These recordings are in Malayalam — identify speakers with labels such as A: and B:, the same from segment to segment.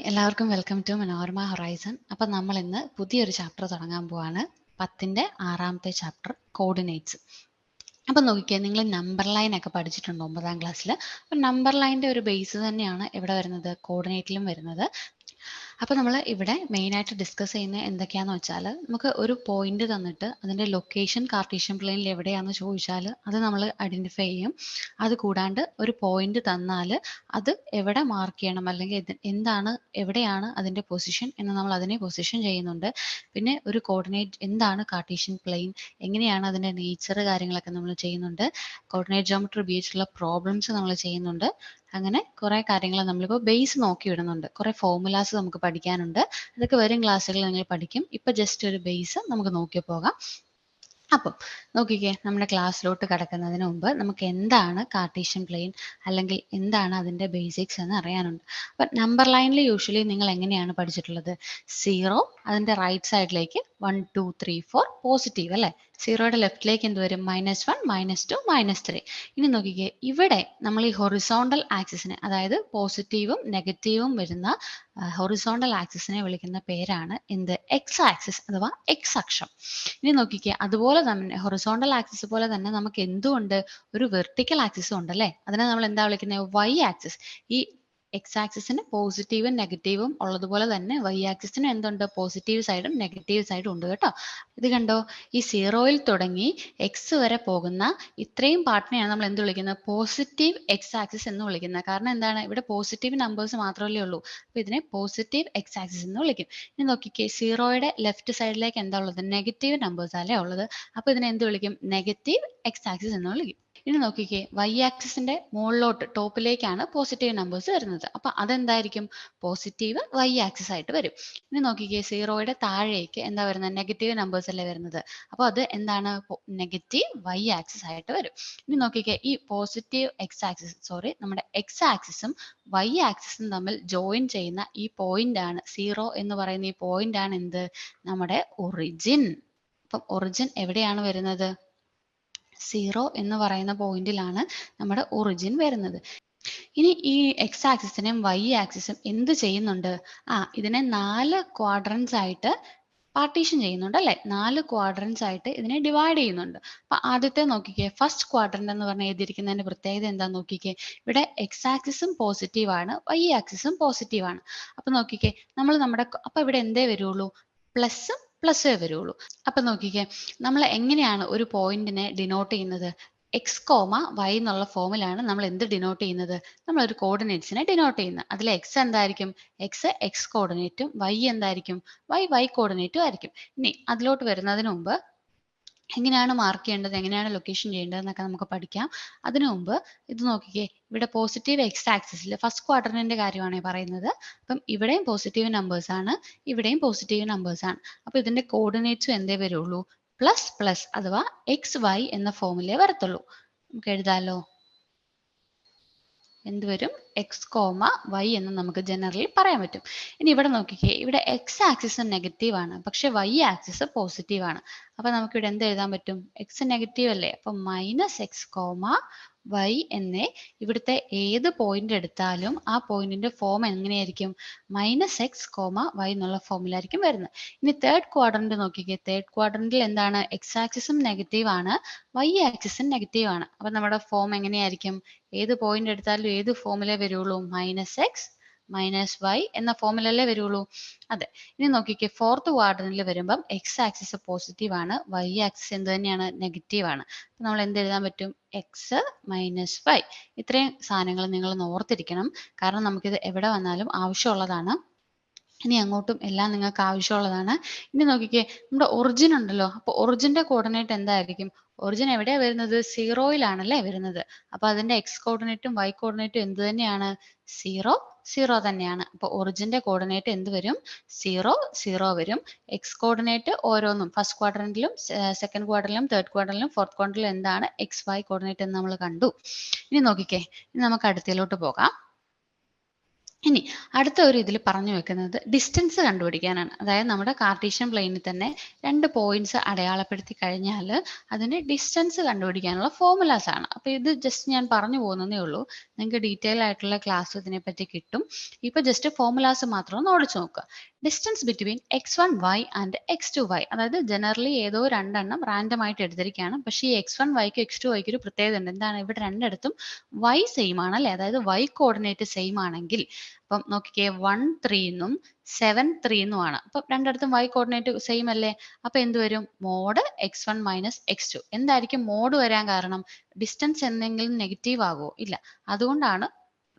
A: എല്ലാവർക്കും വെൽക്കം ടു മനോരമ ഹൊറൈസൺ. അപ്പം നമ്മൾ ഇന്ന് പുതിയൊരു ചാപ്റ്റർ തുടങ്ങാൻ പോവാണ്. 10ന്റെ 6ാമത്തെ ചാപ്റ്റർ കോർഡിനേറ്റ്സ്. അപ്പം നോക്കിക്കേ, നിങ്ങൾ നമ്പർ ലൈൻ ഒക്കെ പഠിച്ചിട്ടുണ്ട് 9ാം ക്ലാസ്സിൽ. അപ്പം നമ്പർ ലൈനിൻ്റെ ഒരു ബേസ് തന്നെയാണ് ഇവിടെ വരുന്നത്, കോർഡിനേറ്റിലും വരുന്നത്. അപ്പോൾ നമ്മൾ ഇവിടെ മെയിനായിട്ട് ഡിസ്കസ് ചെയ്യുന്നത് എന്തൊക്കെയാണെന്ന് വെച്ചാൽ, നമുക്ക് ഒരു പോയിന്റ് തന്നിട്ട് അതിൻ്റെ ലൊക്കേഷൻ കാർട്ടീഷ്യൻ പ്ലെയിനിൽ എവിടെയാണെന്ന് ചോദിച്ചാൽ അത് നമ്മൾ ഐഡൻറ്റിഫൈ ചെയ്യും. അത് കൂടാണ്ട് ഒരു പോയിന്റ് തന്നാൽ അത് എവിടെ മാർക്ക് ചെയ്യണം, അല്ലെങ്കിൽ എന്താണ് എവിടെയാണ് അതിൻ്റെ പൊസിഷൻ എന്ന് നമ്മൾ അതിനെ പൊസിഷൻ ചെയ്യുന്നുണ്ട്. പിന്നെ ഒരു കോർഡിനേറ്റ് എന്താണ് കാർട്ടീഷ്യൻ പ്ലെയിൻ, എങ്ങനെയാണ് അതിൻ്റെ നേച്ചർ, കാര്യങ്ങളൊക്കെ നമ്മൾ ചെയ്യുന്നുണ്ട്. കോർഡിനേറ്റ് ജോമെട്രി ഉപയോഗിച്ചുള്ള പ്രോബ്ലംസ് നമ്മൾ ചെയ്യുന്നുണ്ട്. അങ്ങനെ കുറേ കാര്യങ്ങൾ നമ്മളിപ്പോൾ ബേസ് നോക്കി വിടുന്നുണ്ട്. കുറേ ഫോർമുലാസ് നമുക്ക് പഠിക്കാനുണ്ട്. അതൊക്കെ വരും ക്ലാസ്സുകളിൽ നിങ്ങൾ പഠിക്കും. ഇപ്പം ജസ്റ്റ് ഒരു ബേസ് നമുക്ക് നോക്കി പോകാം. അപ്പം നോക്കിക്കേ, നമ്മുടെ ക്ലാസ്സിലോട്ട് കടക്കുന്നതിന് മുമ്പ് നമുക്ക് എന്താണ് കാർട്ടീഷ്യൻ പ്ലെയിൻ അല്ലെങ്കിൽ എന്താണ് അതിൻ്റെ ബേസിക്സ് എന്ന് അറിയാനുണ്ട്. അപ്പം നമ്പർ ലൈനിൽ യൂഷ്വലി നിങ്ങൾ എങ്ങനെയാണ് പഠിച്ചിട്ടുള്ളത്? 0 അതിൻ്റെ റൈറ്റ് സൈഡിലേക്ക് 1 2 3 4 പോസിറ്റീവ് അല്ലേ? 0യുടെ ലെഫ്റ്റിലേക്ക് എന്ത് വരും? -1 -2 -3. ഇനി നോക്കിക്കേ, ഇവിടെ നമ്മൾ ഈ ഹൊറിസോണ്ടൽ ആക്സിസിനെ, അതായത് പോസിറ്റീവും നെഗറ്റീവും വരുന്ന ഹൊറിസോണ്ടൽ ആക്സിസിനെ വിളിക്കുന്ന പേരാണ് എന്ത്? എക്സ് ആക്സിസ് അഥവാ എക്സ് അക്ഷം. ഇനി നോക്കിക്കേ, അതുപോലെ തന്നെ ഹൊറിസോണ്ടൽ ആക്സിസ് പോലെ തന്നെ നമുക്ക് എന്തുകൊണ്ട് ഒരു വെർട്ടിക്കൽ ആക്സിസും ഉണ്ടല്ലേ? അതിനെ നമ്മൾ എന്താ വിളിക്കുന്നത്? Y axis. ഈ എക്സ് ആക്സിസിന് പോസിറ്റീവും നെഗറ്റീവും ഉള്ളതുപോലെ തന്നെ വൈ ആക്സിസിന് എന്തുണ്ട്? പോസിറ്റീവ് സൈഡും നെഗറ്റീവ് സൈഡും ഉണ്ട് കേട്ടോ. ഇത് കണ്ടോ, ഈ 0യിൽ തുടങ്ങി എക്സ് വരെ പോകുന്ന ഇത്രയും പാർട്ടിനെയാണ് നമ്മൾ എന്ത് വിളിക്കുന്നത്? പോസിറ്റീവ് എക്സ് ആക്സിസ് എന്ന് വിളിക്കുന്നത്. കാരണം എന്താണ്? ഇവിടെ പോസിറ്റീവ് നമ്പേഴ്സ് മാത്രമല്ലേ ഉള്ളൂ. അപ്പോൾ ഇതിനെ പോസിറ്റീവ് എക്സ് ആക്സിസ് എന്ന് വിളിക്കും. ഇനി നോക്കിക്കേ, 0യുടെ ലെഫ്റ്റ് സൈഡിലേക്ക് എന്താ ഉള്ളത്? നെഗറ്റീവ് നമ്പേഴ്സ് അല്ലേ ഉള്ളത്. അപ്പോൾ ഇതിനെ എന്ത് വിളിക്കും? നെഗറ്റീവ് എക്സ് ആക്സിസ് എന്ന് വിളിക്കും. ഇനി നോക്കിക്കേ, വൈ ആക്സിസിന്റെ മുകളിലോട്ട് ടോപ്പിലേക്കാണ് പോസിറ്റീവ് നമ്പേഴ്സ് വരുന്നത്. അപ്പൊ അതെന്തായിരിക്കും? പോസിറ്റീവ് വൈ ആക്സിസ് ആയിട്ട് വരും. ഇനി നോക്കിക്കേ, 0യുടെ താഴേക്ക് എന്താ വരുന്നത്? നെഗറ്റീവ് നമ്പേഴ്സ് അല്ലേ വരുന്നത്. അപ്പോൾ അത് എന്താണ്? നെഗറ്റീവ് വൈ ആക്സിസ് ആയിട്ട് വരും. ഇനി നോക്കിക്കേ, ഈ പോസിറ്റീവ് എക്സ് ആക്സിസ്, നമ്മുടെ എക്സ് ആക്സിസും വൈ ആക്സിസും തമ്മിൽ ജോയിൻ ചെയ്യുന്ന ഈ പോയിന്റ് ആണ് 0 എന്ന് പറയുന്ന ഈ പോയിന്റ് ആണ് എന്ത്? നമ്മുടെ ഒറിജിൻ. അപ്പം ഒറിജിൻ എവിടെയാണ് വരുന്നത്? 0 എന്ന് പറയുന്ന പോയിന്റിലാണ് നമ്മുടെ ഒറിജിൻ വരുന്നത്. ഇനി ഈ എക്സ് ആക്സിസിനെയും വൈ ആക്സിസും എന്ത് ചെയ്യുന്നുണ്ട്? ഇതിനെ 4 ക്വാഡ്രൻസ് ആയിട്ട് പാർട്ടീഷൻ ചെയ്യുന്നുണ്ട് അല്ലെ? 4 ക്വാഡ്രൻസ് ആയിട്ട് ഇതിനെ ഡിവൈഡ് ചെയ്യുന്നുണ്ട്. അപ്പൊ ആദ്യത്തെ നോക്കിക്കേ, ഫസ്റ്റ് ക്വാഡ്രന്റ് എന്ന് പറഞ്ഞാൽ എഴുതിയിരിക്കുന്നതിന്റെ പ്രത്യേകത എന്താ നോക്കിക്കേ. ഇവിടെ എക്സ് ആക്സിസും പോസിറ്റീവ് ആണ്, വൈ ആക്സിസും പോസിറ്റീവ് ആണ്. അപ്പൊ നോക്കിക്കേ, അപ്പൊ ഇവിടെ എന്തേ വരുള്ളൂ? പ്ലസും പ്ലസ്സേ വരുള്ളൂ. അപ്പൊ നോക്കിക്കേ, നമ്മൾ എങ്ങനെയാണ് ഒരു പോയിന്റിനെ ഡിനോട്ട് ചെയ്യുന്നത്? എക്സ് കോമ വൈ എന്നുള്ള ഫോമിലാണ് നമ്മൾ എന്ത് ഡിനോട്ട് ചെയ്യുന്നത്? നമ്മൾ ഒരു കോർഡിനേറ്റ്സിനെ ഡിനോട്ട് ചെയ്യുന്നത്. അതിൽ എക്സ് എന്തായിരിക്കും? എക്സ് കോർഡിനേറ്റും വൈ എന്തായിരിക്കും? വൈ കോർഡിനേറ്റും ആയിരിക്കും. ഇനി അതിലോട്ട് വരുന്നതിന് മുമ്പ് എങ്ങനെയാണ് മാർക്ക് ചെയ്യേണ്ടത്, എങ്ങനെയാണ് ലൊക്കേഷൻ ചെയ്യേണ്ടത് എന്നൊക്കെ നമുക്ക് പഠിക്കാം. അതിനു മുമ്പ് ഇത് നോക്കിക്കേ, ഇവിടെ പോസിറ്റീവ് എക്സ് ആക്സിസിൽ ഫസ്റ്റ് ക്വാഡ്രന്റിന്റെ കാര്യമാണ് പറയുന്നത്. അപ്പം ഇവിടെയും പോസിറ്റീവ് നമ്പേഴ്സ് ആണ്, ഇവിടെയും പോസിറ്റീവ് നമ്പേഴ്സ് ആണ്. അപ്പൊ ഇതിന്റെ കോർഡിനേറ്റ്സും എന്തേ വരുള്ളൂ? പ്ലസ് പ്ലസ് അഥവാ എക്സ് വൈ എന്ന ഫോമിലേ വരത്തുള്ളൂ. നമുക്ക് എഴുതാലോ. എന്ത് വരും? എക്സ് കോമ വൈ എന്ന് നമുക്ക് ജനറലി പറയാൻ പറ്റും. ഇനി ഇവിടെ നോക്കിക്കേ, ഇവിടെ എക്സ് ആക്സിസ് നെഗറ്റീവ് ആണ്, പക്ഷെ വൈ ആക്സിസ് പോസിറ്റീവ് ആണ്. അപ്പൊ നമുക്ക് ഇവിടെ എന്ത് എഴുതാൻ പറ്റും? എക്സ് നെഗറ്റീവ് അല്ലേ, അപ്പൊ -x, വൈ എന്നേ ഇവിടുത്തെ ഏത് പോയിന്റ് എടുത്താലും ആ പോയിന്റിന്റെ ഫോം എങ്ങനെയായിരിക്കും? -x, വൈ എന്നുള്ള ഫോമിലായിരിക്കും വരുന്നത്. ഇനി തേർഡ് ക്വാഡ്രന്റ് നോക്കിക്കേ, തേർഡ് ക്വാഡ്രന്റിൽ എന്താണ്? എക്സ് ആക്സിസും നെഗറ്റീവ് ആണ്, വൈ ആക്സിസും നെഗറ്റീവ് ആണ്. അപ്പൊ നമ്മുടെ ഫോം എങ്ങനെയായിരിക്കും? ഏത് പോയിന്റ് എടുത്താലും ഏത് ഫോമിലേ വരുള്ളൂ? -x -y എന്ന ഫോമിലല്ലേ വരുള്ളൂ. അതെ. ഇനി നോക്കിക്കേ, ഫോർത്ത് ക്വാഡ്രന്റിൽ വരുമ്പം എക്സ് ആക്സിസ് പോസിറ്റീവ് ആണ്, വൈ ആക്സിസ് എന്ത് തന്നെയാണ്? നെഗറ്റീവ് ആണ്. അപ്പൊ നമ്മൾ എന്ത് എഴുതാൻ പറ്റും? X minus Y. ഇത്രയും സാധനങ്ങൾ നിങ്ങൾ ഓർത്തിരിക്കണം, കാരണം നമുക്കിത് എവിടെ വന്നാലും ആവശ്യമുള്ളതാണ്. ഇനി അങ്ങോട്ടും എല്ലാം നിങ്ങൾക്ക് ആവശ്യമുള്ളതാണ്. ഇനി നോക്കിക്കേ, നമ്മുടെ ഒറിജിൻ ഉണ്ടല്ലോ. അപ്പൊ ഒറിജിന്റെ കോർഡിനേറ്റ് എന്തായിരിക്കും? ഒറിജിൻ എവിടെയാ വരുന്നത്? 0യിലാണല്ലേ വരുന്നത്. അപ്പൊ അതിന്റെ എക്സ് കോർഡിനേറ്റും വൈ കോർഡിനേറ്റും എന്ത് തന്നെയാണ്? 0 തന്നെയാണ്. അപ്പൊ ഒറിജിന്റെ കോർഡിനേറ്റ് എന്ത് വരും? 0 വരും. എക്സ് കോർഡിനേറ്റ് ഓരോന്നും ഫസ്റ്റ് ക്വാഡ്രന്റിലും സെക്കൻഡ് ക്വാഡ്രന്റിലും തേർഡ് ക്വാഡ്രന്റിലും ഫോർത്ത് ക്വാഡ്രന്റിലും എന്താണ് എക്സ് വൈ കോർഡിനേറ്റ് എന്ന് നമ്മൾ കണ്ടു. ഇനി നോക്കിക്കേ, ഇനി നമുക്ക് അടുത്തതിലോട്ട് പോകാം. ഇനി അടുത്ത ഒരു ഇതിൽ പറഞ്ഞു വെക്കുന്നത് ഡിസ്റ്റൻസ് കണ്ടുപിടിക്കാനാണ്. അതായത് നമ്മുടെ കാർട്ടീഷ്യൻ പ്ലെയിനിൽ തന്നെ രണ്ട് പോയിന്റ്സ് അടയാളപ്പെടുത്തി കഴിഞ്ഞാൽ അതിന് ഡിസ്റ്റൻസ് കണ്ടുപിടിക്കാനുള്ള ഫോർമുലാസ് ആണ്. അപ്പോൾ ഇത് ജസ്റ്റ് ഞാൻ പറഞ്ഞു പോകുന്നതേ ഉള്ളൂ. നിങ്ങൾക്ക് ഡീറ്റെയിൽ ആയിട്ടുള്ള ക്ലാസ് ഇതിനെപ്പറ്റി കിട്ടും. ഇപ്പോൾ ജസ്റ്റ് ഫോർമുലാസ് മാത്രം ഒന്ന് ഓടിച്ചു നോക്കുക. Distance between x1y and x2y, അതായത് ജനറലി ഏതോ രണ്ടെണ്ണം റാൻഡം ആയിട്ട് എടുത്തിരിക്കുകയാണ്. പക്ഷേ ഈ x1yക്ക് x2yക്ക് ഒരു പ്രത്യേകത ഉണ്ട്. എന്താണ്? ഇവിടെ രണ്ടിടത്തും y സെയിം ആണ് അല്ലേ? അതായത് y കോർഡിനേറ്റ് സെയിം ആണെങ്കിൽ, അപ്പം നോക്കിക്കേ 1 3 എന്നും 7 3 എന്നുമാണ്. അപ്പം രണ്ടിടത്തും y കോർഡിനേറ്റ് സെയിം അല്ലേ? അപ്പൊ എന്ത് വരും? Mod x1 minus x2. എന്തായിരിക്കും മോഡ് വരാൻ കാരണം? ഡിസ്റ്റൻസ് എന്തെങ്കിലും നെഗറ്റീവ് ആകുമോ? ഇല്ല. അതുകൊണ്ടാണ്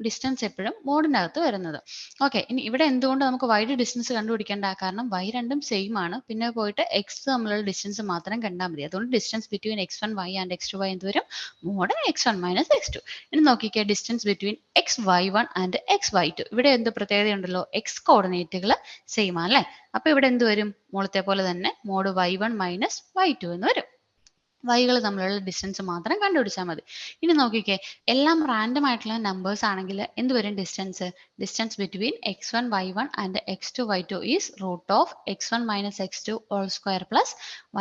A: ഡിസ്റ്റൻസ് എപ്പോഴും മോഡിനകത്ത് വരുന്നത്. ഓക്കെ, ഇനി ഇവിടെ എന്തുകൊണ്ട് നമുക്ക് y യുടെ ഡിസ്റ്റൻസ് കണ്ടുപിടിക്കേണ്ട? കാരണം y രണ്ടും സെയിം ആണ്. പിന്നെ പോയിട്ട് x തമ്മിലുള്ള ഡിസ്റ്റൻസ് മാത്രം കണ്ടാൽ മതി. അതുകൊണ്ട് distance between x1y and x2y എന്ത് വരും? Mod x1 minus x2. ഇനി നോക്കിക്കേ, distance between xy1 and xy2. ഇവിടെ എന്ത് പ്രത്യേകതയുണ്ടല്ലോ? x കോർഡിനേറ്റുകൾ സെയിം ആണ് അല്ലേ? അപ്പൊ ഇവിടെ എന്ത് വരും? മുകളത്തെ പോലെ തന്നെ മോഡ് y1 മൈനസ് y2 എന്ന് വരും. വൈകൾ തമ്മിലുള്ള ഡിസ്റ്റൻസ് മാത്രം കണ്ടുപിടിച്ചാൽ മതി. ഇനി നോക്കിക്കേ, എല്ലാം റാൻഡം ആയിട്ടുള്ള നമ്പേഴ്സ് ആണെങ്കിൽ എന്ത് വരും distance? Distance between x1 y1 and x2 y2 is root of x1 minus x2 whole square plus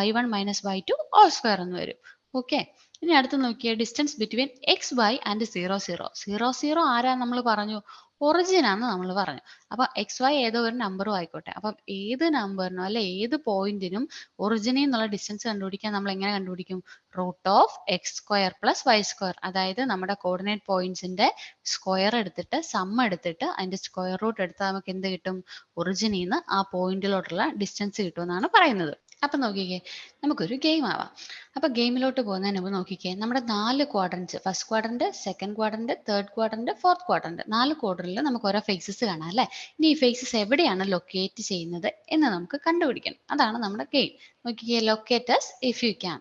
A: y1 minus y2 whole square എന്ന് വരും. ഓക്കെ, ഇനി അടുത്ത് നോക്കിയേ, distance between X Y and 0 0. 0 0 ആരാ നമ്മൾ പറഞ്ഞു? ഒറിജിൻ ആണെന്ന് നമ്മൾ പറഞ്ഞു. അപ്പൊ എക്സ് വൈ ഏതോ ഒരു നമ്പറും ആയിക്കോട്ടെ. അപ്പം ഏത് നമ്പറിനും അല്ലെ ഏത് പോയിന്റിനും ഒറിജിനിൽ നിന്നുള്ള ഡിസ്റ്റൻസ് കണ്ടുപിടിക്കാൻ നമ്മൾ എങ്ങനെ കണ്ടുപിടിക്കും? Root of X square plus Y square. അതായത് നമ്മുടെ കോർഡിനേറ്റ് പോയിന്റ്സിന്റെ സ്ക്വയർ എടുത്തിട്ട് സം എടുത്തിട്ട് അതിന്റെ സ്ക്വയർ റൂട്ട് എടുത്താൽ നമുക്ക് എന്ത് കിട്ടും? ഒറിജിനിൽ നിന്ന് ആ പോയിന്റിലോട്ടുള്ള ഡിസ്റ്റൻസ് കിട്ടുമെന്നാണ് പറയുന്നത്. അപ്പൊ നോക്കിക്കേ, നമുക്കൊരു ഗെയിം ആവാം. അപ്പൊ ഗെയിമിലോട്ട് പോകുന്നതിന് മുമ്പ് നോക്കിക്കേ, നമ്മുടെ 4 quadrants, first quadrant, second quadrant, third quadrant, fourth quadrant, 4 ക്വാഡ്രന്റിൽ നമുക്ക് ഓരോ ഫേസസ് കാണാം അല്ലെ? ഇനി ഈ ഫേസസ് എവിടെയാണ് ലൊക്കേറ്റ് ചെയ്യുന്നത് എന്ന് നമുക്ക് കണ്ടുപിടിക്കണം. അതാണ് നമ്മുടെ ഗെയിം. നോക്കിക്കേ, ലൊക്കേറ്റസ് ഇഫ് യു ക്യാൻ.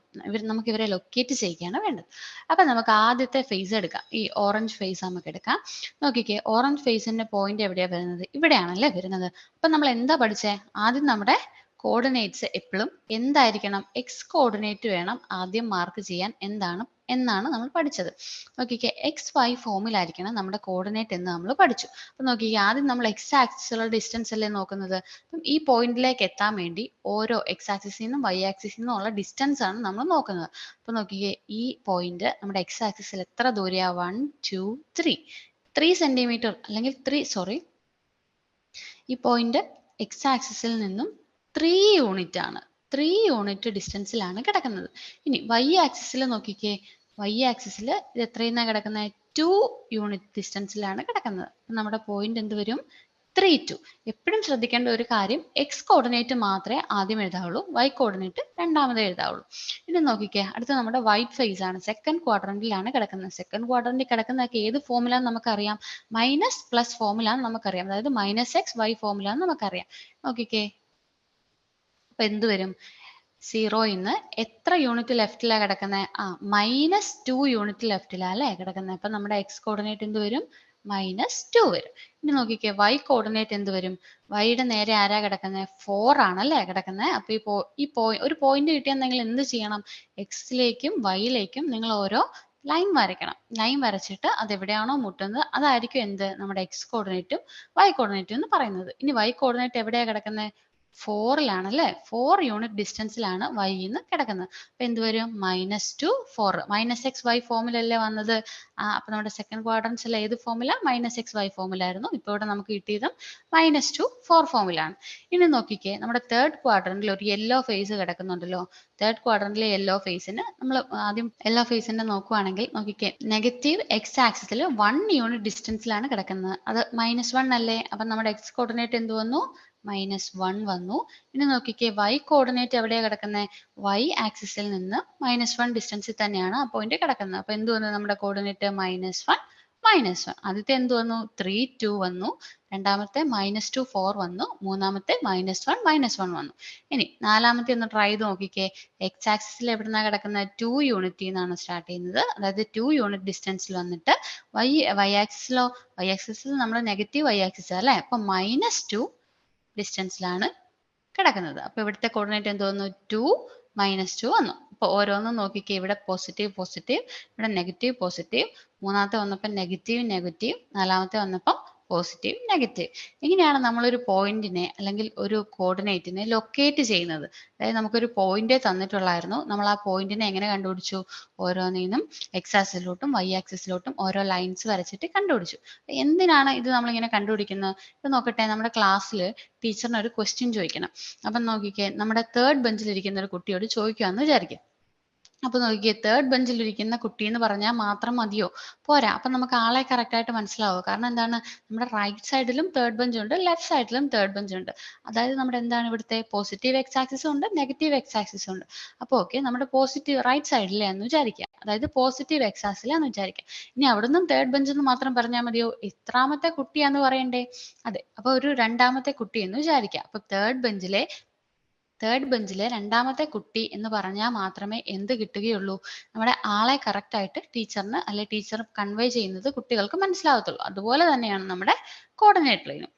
A: നമുക്ക് ഇവരെ ലൊക്കേറ്റ് ചെയ്യുകയാണ് വേണ്ടത്. അപ്പൊ നമുക്ക് ആദ്യത്തെ ഫേസ് എടുക്കാം. ഈ ഓറഞ്ച് ഫേസ് നമുക്ക് എടുക്കാം. നോക്കിക്കേ, ഓറഞ്ച് ഫേസിന്റെ പോയിന്റ് എവിടെയാ വരുന്നത്? ഇവിടെയാണല്ലേ വരുന്നത്. അപ്പൊ നമ്മൾ എന്താ പഠിച്ചേ? ആദ്യം നമ്മുടെ കോർഡിനേറ്റ്സ് എപ്പോഴും എന്തായിരിക്കണം? എക്സ് കോർഡിനേറ്റ് വേണം ആദ്യം മാർക്ക് ചെയ്യാൻ എന്നാണ് നമ്മൾ പഠിച്ചത്. നോക്കിക്കേ, എക്സ് വൈ ഫോമിലായിരിക്കണം നമ്മുടെ കോർഡിനേറ്റ് എന്ന് നമ്മൾ പഠിച്ചു. അപ്പൊ നോക്കിക്കേ, ആദ്യം നമ്മൾ എക്സ് ആക്സിസുള്ള ഡിസ്റ്റൻസ് അല്ലേ നോക്കുന്നത്. അപ്പം ഈ പോയിന്റിലേക്ക് എത്താൻ വേണ്ടി ഓരോ എക്സ് ആക്സിസിൽ നിന്നും വൈ ആക്സിസിൽ നിന്നും ഉള്ള ഡിസ്റ്റൻസ് ആണ് നമ്മൾ നോക്കുന്നത്. അപ്പൊ നോക്കിക്കേ, ഈ പോയിന്റ് നമ്മുടെ എക്സ് ആക്സിസിൽ എത്ര ദൂരെയാ? 1 2 3 സെന്റിമീറ്റർ അല്ലെങ്കിൽ ഈ പോയിന്റ് എക്സ് ആക്സിസിൽ നിന്നും 3 യൂണിറ്റ് ആണ്. 3 യൂണിറ്റ് ഡിസ്റ്റൻസിലാണ് കിടക്കുന്നത്. ഇനി വൈ ആക്സിസിൽ നോക്കിക്കേ, വൈ ആക്സിസിൽ ഇത് എത്രയെന്നാ കിടക്കുന്നത്? 2 യൂണിറ്റ് ഡിസ്റ്റൻസിലാണ് കിടക്കുന്നത്. നമ്മുടെ പോയിന്റ് എന്ത് വരും? 3 2. എപ്പോഴും ശ്രദ്ധിക്കേണ്ട ഒരു കാര്യം, എക്സ് കോർഡിനേറ്റ് മാത്രമേ ആദ്യം എഴുതാവുള്ളൂ, വൈ കോർഡിനേറ്റ് രണ്ടാമത് എഴുതാവുള്ളൂ. ഇനി നോക്കിക്കേ, അടുത്ത നമ്മുടെ വൈറ്റ് ഫേസ് ആണ്. സെക്കൻഡ് ക്വാഡ്രന്റിലാണ് കിടക്കുന്നത്. സെക്കൻഡ് ക്വാഡ്രന്റിൽ കിടക്കുന്നതൊക്കെ ഏത് ഫോമുല നമുക്കറിയാം? മൈനസ് പ്ലസ് ഫോമുല നമുക്കറിയാം. അതായത് മൈനസ് എക്സ് വൈ ഫോമുല നമുക്കറിയാം. നോക്കിക്കേ, അപ്പൊ എന്ത് വരും? 0 ഇന്ന് എത്ര യൂണിറ്റ് ലെഫ്റ്റിലാണ് കിടക്കുന്നത്? -2 യൂണിറ്റ് ലെഫ്റ്റിലാണ് അല്ലേ കിടക്കുന്നത്. അപ്പൊ നമ്മുടെ എക്സ് കോർഡിനേറ്റ് എന്ത് വരും? -2 വരും. ഇനി നോക്കിക്കേ, വൈ കോർഡിനേറ്റ് എന്ത് വരും? വൈയുടെ നേരെ ആരാ കിടക്കുന്നത്? 4 ആണല്ലേ കിടക്കുന്നത്. അപ്പൊ ഒരു പോയിന്റ് കിട്ടിയാൽ നിങ്ങൾ എന്ത് ചെയ്യണം? എക്സിലേക്കും വൈയിലേക്കും നിങ്ങൾ ഓരോ ലൈൻ വരയ്ക്കണം. ലൈൻ വരച്ചിട്ട് അത് എവിടെയാണോ മുട്ടുന്നത് അതായിരിക്കും എന്ത്? നമ്മുടെ എക്സ് കോർഡിനേറ്റും വൈ കോർഡിനേറ്റും എന്ന് പറയുന്നത്. ഇനി വൈ കോർഡിനേറ്റ് എവിടെയാ കിടക്കുന്നത്? 4ലാണ് അല്ലേ? 4 യൂണിറ്റ് ഡിസ്റ്റൻസിലാണ് വൈ എന്ന് കിടക്കുന്നത്. അപ്പൊ എന്ത് വരും? -2 4. മൈനസ് എക്സ് വൈ ഫോമിലല്ലേ വന്നത്? അപ്പൊ നമ്മുടെ സെക്കൻഡ് ക്വാഡ്രൻസിൽ ഏത് ഫോമില? മൈനസ് എക്സ് വൈ ഫോമിലായിരുന്നു. ഇപ്പൊ ഇവിടെ നമുക്ക് കിട്ടിയതും -2 4 ഫോമിലാണ്. ഇനി നോക്കിക്കേ, നമ്മുടെ തേർഡ് ക്വാഡ്രന്റിൽ ഒരു യെല്ലോ ഫേസ് കിടക്കുന്നുണ്ടല്ലോ. തേർഡ് ക്വാഡ്രന്റിലെ യെല്ലോ ഫേസിന് നമ്മൾ ആദ്യം യെല്ലോ ഫേസിന്റെ നോക്കുവാണെങ്കിൽ നോക്കിക്കേ, നെഗറ്റീവ് എക്സ് ആക്സിസിൽ 1 യൂണിറ്റ് ഡിസ്റ്റൻസിലാണ് കിടക്കുന്നത്. അത് -1 അല്ലേ? അപ്പൊ നമ്മുടെ എക്സ് കോർഡിനേറ്റ് എന്ത് വന്നു? -1 വന്നു. ഇനി നോക്കിക്കേ, വൈ കോർഡിനേറ്റ് എവിടെയാണ് കിടക്കുന്നത്? വൈ ആക്സിസിൽ നിന്ന് -1 ഡിസ്റ്റൻസിൽ തന്നെയാണ് ആ പോയിന്റ് കിടക്കുന്നത്. അപ്പൊ എന്ത് വന്നു? നമ്മുടെ കോർഡിനേറ്റ് -1 ആദ്യത്തെ എന്ത് വന്നു? 3 2 വന്നു. രണ്ടാമത്തെ -2 4 വന്നു. മൂന്നാമത്തെ -1 വന്നു. ഇനി നാലാമത്തെ ഒന്ന് ട്രൈ ചെയ്ത് നോക്കിക്കേ. എക്സ് ആക്സിസിൽ എവിടുന്നാ കിടക്കുന്നത്? 2 യൂണിറ്റിൽ നിന്നാണ് സ്റ്റാർട്ട് ചെയ്യുന്നത്. അതായത് 2 യൂണിറ്റ് ഡിസ്റ്റൻസിൽ വന്നിട്ട് വൈ ആക്സിസിൽ നമ്മൾ നെഗറ്റീവ് വൈ ആക്സിസ് അല്ലേ? അപ്പൊ -2 ഡിസ്റ്റൻസിലാണ് കിടക്കുന്നത്. അപ്പൊ ഇവിടുത്തെ കോർഡിനേറ്റ് എന്ത് വന്നു? 2 -2 വന്നു. അപ്പൊ ഓരോന്നും നോക്കിക്കേ, ഇവിടെ പോസിറ്റീവ് പോസിറ്റീവ്, ഇവിടെ നെഗറ്റീവ് പോസിറ്റീവ്, മൂന്നാമത്തെ വന്നപ്പോൾ നെഗറ്റീവ് നെഗറ്റീവ്, നാലാമത്തെ വന്നപ്പോൾ പോസിറ്റീവ്, നെഗറ്റീവ്. ഇങ്ങനെയാണ് നമ്മളൊരു പോയിന്റിനെ അല്ലെങ്കിൽ ഒരു കോർഡിനേറ്റിനെ ലൊക്കേറ്റ് ചെയ്യുന്നത്. അതായത് നമുക്കൊരു പോയിന്റ് തന്നിട്ടുള്ളായിരുന്നു. നമ്മൾ ആ പോയിന്റിനെ എങ്ങനെ കണ്ടുപിടിച്ചു? ഓരോന്നിനും എക്സ് ആക്സിസിലോട്ടും വൈ ആക്സിസിലോട്ടും ഓരോ ലൈൻസ് വരച്ചിട്ട് കണ്ടുപിടിച്ചു. എന്തിനാണ് ഇത് നമ്മളിങ്ങനെ കണ്ടുപിടിക്കുന്നത്? ഇപ്പൊ നോക്കട്ടെ, നമ്മുടെ ക്ലാസ്സിൽ ടീച്ചറിന് ഒരു ക്വസ്റ്റ്യൻ ചോദിക്കണം. അപ്പം നോക്കിക്കേ, നമ്മുടെ തേർഡ് ബെഞ്ചിലിരിക്കുന്ന ഒരു കുട്ടിയോട് ചോദിക്കുകയെന്ന് വിചാരിക്കുക. അപ്പൊ നോക്കിയേ, തേർഡ് ബെഞ്ചിൽ ഇരിക്കുന്ന കുട്ടി എന്ന് പറഞ്ഞാൽ മാത്രം മതിയോ? പോരാ. അപ്പൊ നമുക്ക് ആളെ കറക്റ്റ് ആയിട്ട് മനസ്സിലാവും. കാരണം എന്താണ്, നമ്മുടെ റൈറ്റ് സൈഡിലും തേർഡ് ബെഞ്ച് ഉണ്ട്, ലെഫ്റ്റ് സൈഡിലും തേർഡ് ബെഞ്ച് ഉണ്ട്. അതായത് നമ്മുടെ എന്താണ് ഇവിടുത്തെ പോസിറ്റീവ് എക്സ് ആക്സിസും ഉണ്ട്, നെഗറ്റീവ് എക്സ് ആക്സിസും ഉണ്ട്. അപ്പോൾ ഓക്കെ, നമ്മുടെ പോസിറ്റീവ് റൈറ്റ് സൈഡിലാന്ന് വിചാരിക്കുക, അതായത് പോസിറ്റീവ് എക്സ് ആക്സിലാന്ന് വിചാരിക്കുക. ഇനി അവിടെ നിന്നും തേർഡ് ബെഞ്ച് എന്ന് മാത്രം പറഞ്ഞാൽ മതിയോ? എത്രാമത്തെ കുട്ടിയാന്ന് പറയണ്ടേ? അതെ, അപ്പൊ ഒരു രണ്ടാമത്തെ കുട്ടി എന്ന് വിചാരിക്കുക. അപ്പൊ തേർഡ് ബെഞ്ചിലെ രണ്ടാമത്തെ കുട്ടി എന്ന് പറഞ്ഞാൽ മാത്രമേ എന്ത് കിട്ടുകയുള്ളൂ? നമ്മുടെ ആളെ കറക്റ്റ് ആയിട്ട് ടീച്ചറിന് അല്ലെ ടീച്ചർ കൺവേ ചെയ്യുന്നത് കുട്ടികൾക്ക് മനസ്സിലാവത്തുള്ളൂ. അതുപോലെ തന്നെയാണ് നമ്മുടെ കോർഡിനേറ്റ് ലൈനും.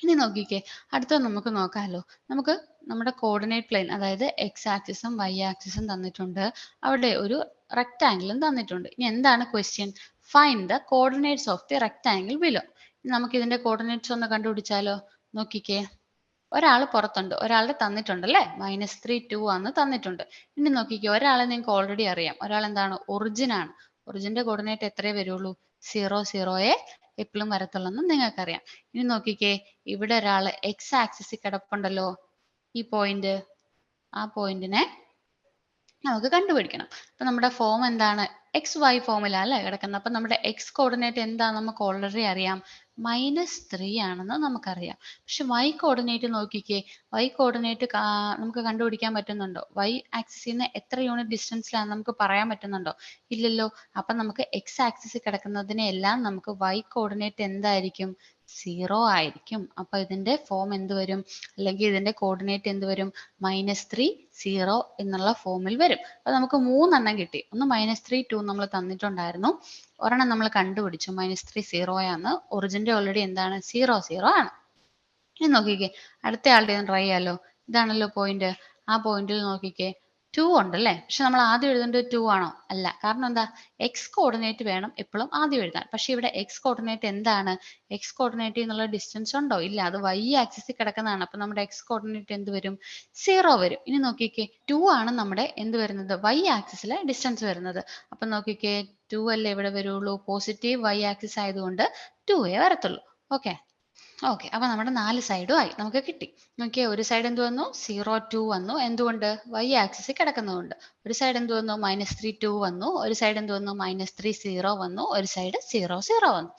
A: ഇനി നോക്കിക്കേ, അടുത്തത് നമുക്ക് നോക്കാമല്ലോ. നമുക്ക് നമ്മുടെ കോർഡിനേറ്റ് പ്ലെയിൻ, അതായത് എക്സ് ആക്സിസും വൈ ആക്സിസും തന്നിട്ടുണ്ട്, അവിടെ ഒരു റെക്ടാംഗിളും തന്നിട്ടുണ്ട്. ഇനി എന്താണ് question? Find the coordinates of the rectangle below. നമുക്ക് ഇതിന്റെ കോർഡിനേറ്റ്സ് ഒന്ന് കണ്ടുപിടിച്ചാലോ? നോക്കിക്കേ, ഒരാൾ പുറത്തുണ്ട്, ഒരാളുടെ തന്നിട്ടുണ്ടല്ലേ, -3 2 ആണ് തന്നിട്ടുണ്ട്. ഇനി നോക്കിക്കോ, ഒരാളെ നിങ്ങൾക്ക് ഓൾറെഡി അറിയാം, ഒരാൾ എന്താണ്, ഒറിജിൻ ആണ്. ഒറിജിന്റെ കോർഡിനേറ്റ് എത്രയേ വരുള്ളൂ? 0 0 എപ്പോഴും വരത്തുള്ളൂ എന്ന് നിങ്ങൾക്കറിയാം. ഇനി നോക്കിക്കേ, ഇവിടെ ഒരാൾ എക്സ് ആക്സിസിൽ കിടപ്പുണ്ടല്ലോ, ഈ പോയിന്റ്, ആ പോയിന്റിനെ നമുക്ക് കണ്ടുപിടിക്കണം. അപ്പൊ നമ്മുടെ ഫോം എന്താണ്? എക്സ് വൈ ഫോമിലല്ലേ കിടക്കുന്നത്. അപ്പൊ നമ്മുടെ എക്സ് കോർഡിനേറ്റ് എന്താ നമുക്ക് ഓൾറെഡി അറിയാം, -3 ആണെന്ന് നമുക്കറിയാം. പക്ഷെ വൈ കോർഡിനേറ്റ് നോക്കിക്കേ, വൈ കോർഡിനേറ്റ് നമുക്ക് കണ്ടുപിടിക്കാൻ പറ്റുന്നുണ്ടോ? വൈ ആക്സിസിൽ നിന്ന് എത്ര യൂണിറ്റ് ഡിസ്റ്റൻസിലാണ് നമുക്ക് പറയാൻ പറ്റുന്നുണ്ടോ? ഇല്ലല്ലോ. അപ്പൊ നമുക്ക് എക്സ് ആക്സിസിൽ കിടക്കുന്നതിനെ എല്ലാം നമുക്ക് വൈ കോർഡിനേറ്റ് എന്തായിരിക്കും? 0 ആയിരിക്കും. അപ്പൊ ഇതിന്റെ ഫോം എന്ത് വരും, അല്ലെങ്കിൽ ഇതിന്റെ കോർഡിനേറ്റ് എന്ത് വരും? -3 0 എന്നുള്ള ഫോമിൽ വരും. അപ്പൊ നമുക്ക് 3 എണ്ണം കിട്ടി. ഒന്ന് -3 2 നമ്മൾ തന്നിട്ടുണ്ടായിരുന്നു, ഒരെണ്ണം നമ്മൾ കണ്ടുപിടിച്ചു, -3 0 ആണ്. ഒറിജിന്റെ ഓൾറെഡി എന്താണ്? 0 0 ആണ്. ഇനി നോക്കിക്കേ, അടുത്ത ആളുടെ ട്രൈ ചെയ്യാലോ. ഇതാണല്ലോ പോയിന്റ്. ആ പോയിന്റിൽ നോക്കിക്കേ, 2 ഉണ്ടല്ലേ. പക്ഷെ നമ്മൾ ആദ്യം എഴുതേണ്ടത് 2 ആണോ? അല്ല. കാരണം എന്താ? എക്സ് കോർഡിനേറ്റ് വേണം എപ്പോഴും ആദ്യം എഴുതാൻ. പക്ഷെ ഇവിടെ എക്സ് കോർഡിനേറ്റ് എന്താണ്? എക്സ് കോർഡിനേറ്റ് എന്നുള്ള ഡിസ്റ്റൻസ് ഉണ്ടോ? ഇല്ല, അത് വൈ ആക്സിസിൽ കിടക്കുന്നതാണ്. അപ്പൊ നമ്മുടെ എക്സ് കോർഡിനേറ്റ് എന്ത് വരും? 0 വരും. ഇനി നോക്കിക്കേ, 2 ആണ് നമ്മുടെ എന്ത് വരുന്നത്? വൈ ആക്സിസിലെ ഡിസ്റ്റൻസ് വരുന്നത്. അപ്പൊ നോക്കിക്കേ, 2 അല്ലേ ഇവിടെ വരുള്ളൂ. പോസിറ്റീവ് വൈ ആക്സിസ് ആയതുകൊണ്ട് 2 വരത്തുള്ളൂ. ഓക്കെ. ഓക്കെ, അപ്പൊ നമ്മുടെ 4 സൈഡും ആയി, നമുക്ക് കിട്ടി. നോക്കിയേ, ഒരു സൈഡ് എന്ത് വന്നു? 0 2 വന്നു. എന്തുകൊണ്ട്? വൈ ആക്സിസിൽ കിടക്കുന്നതുകൊണ്ട്. ഒരു സൈഡ് എന്ത് വന്നു? -3 2 വന്നു. ഒരു സൈഡ് എന്ത് വന്നു? -3 0 വന്നു. ഒരു സൈഡ് 0 0 വന്നു.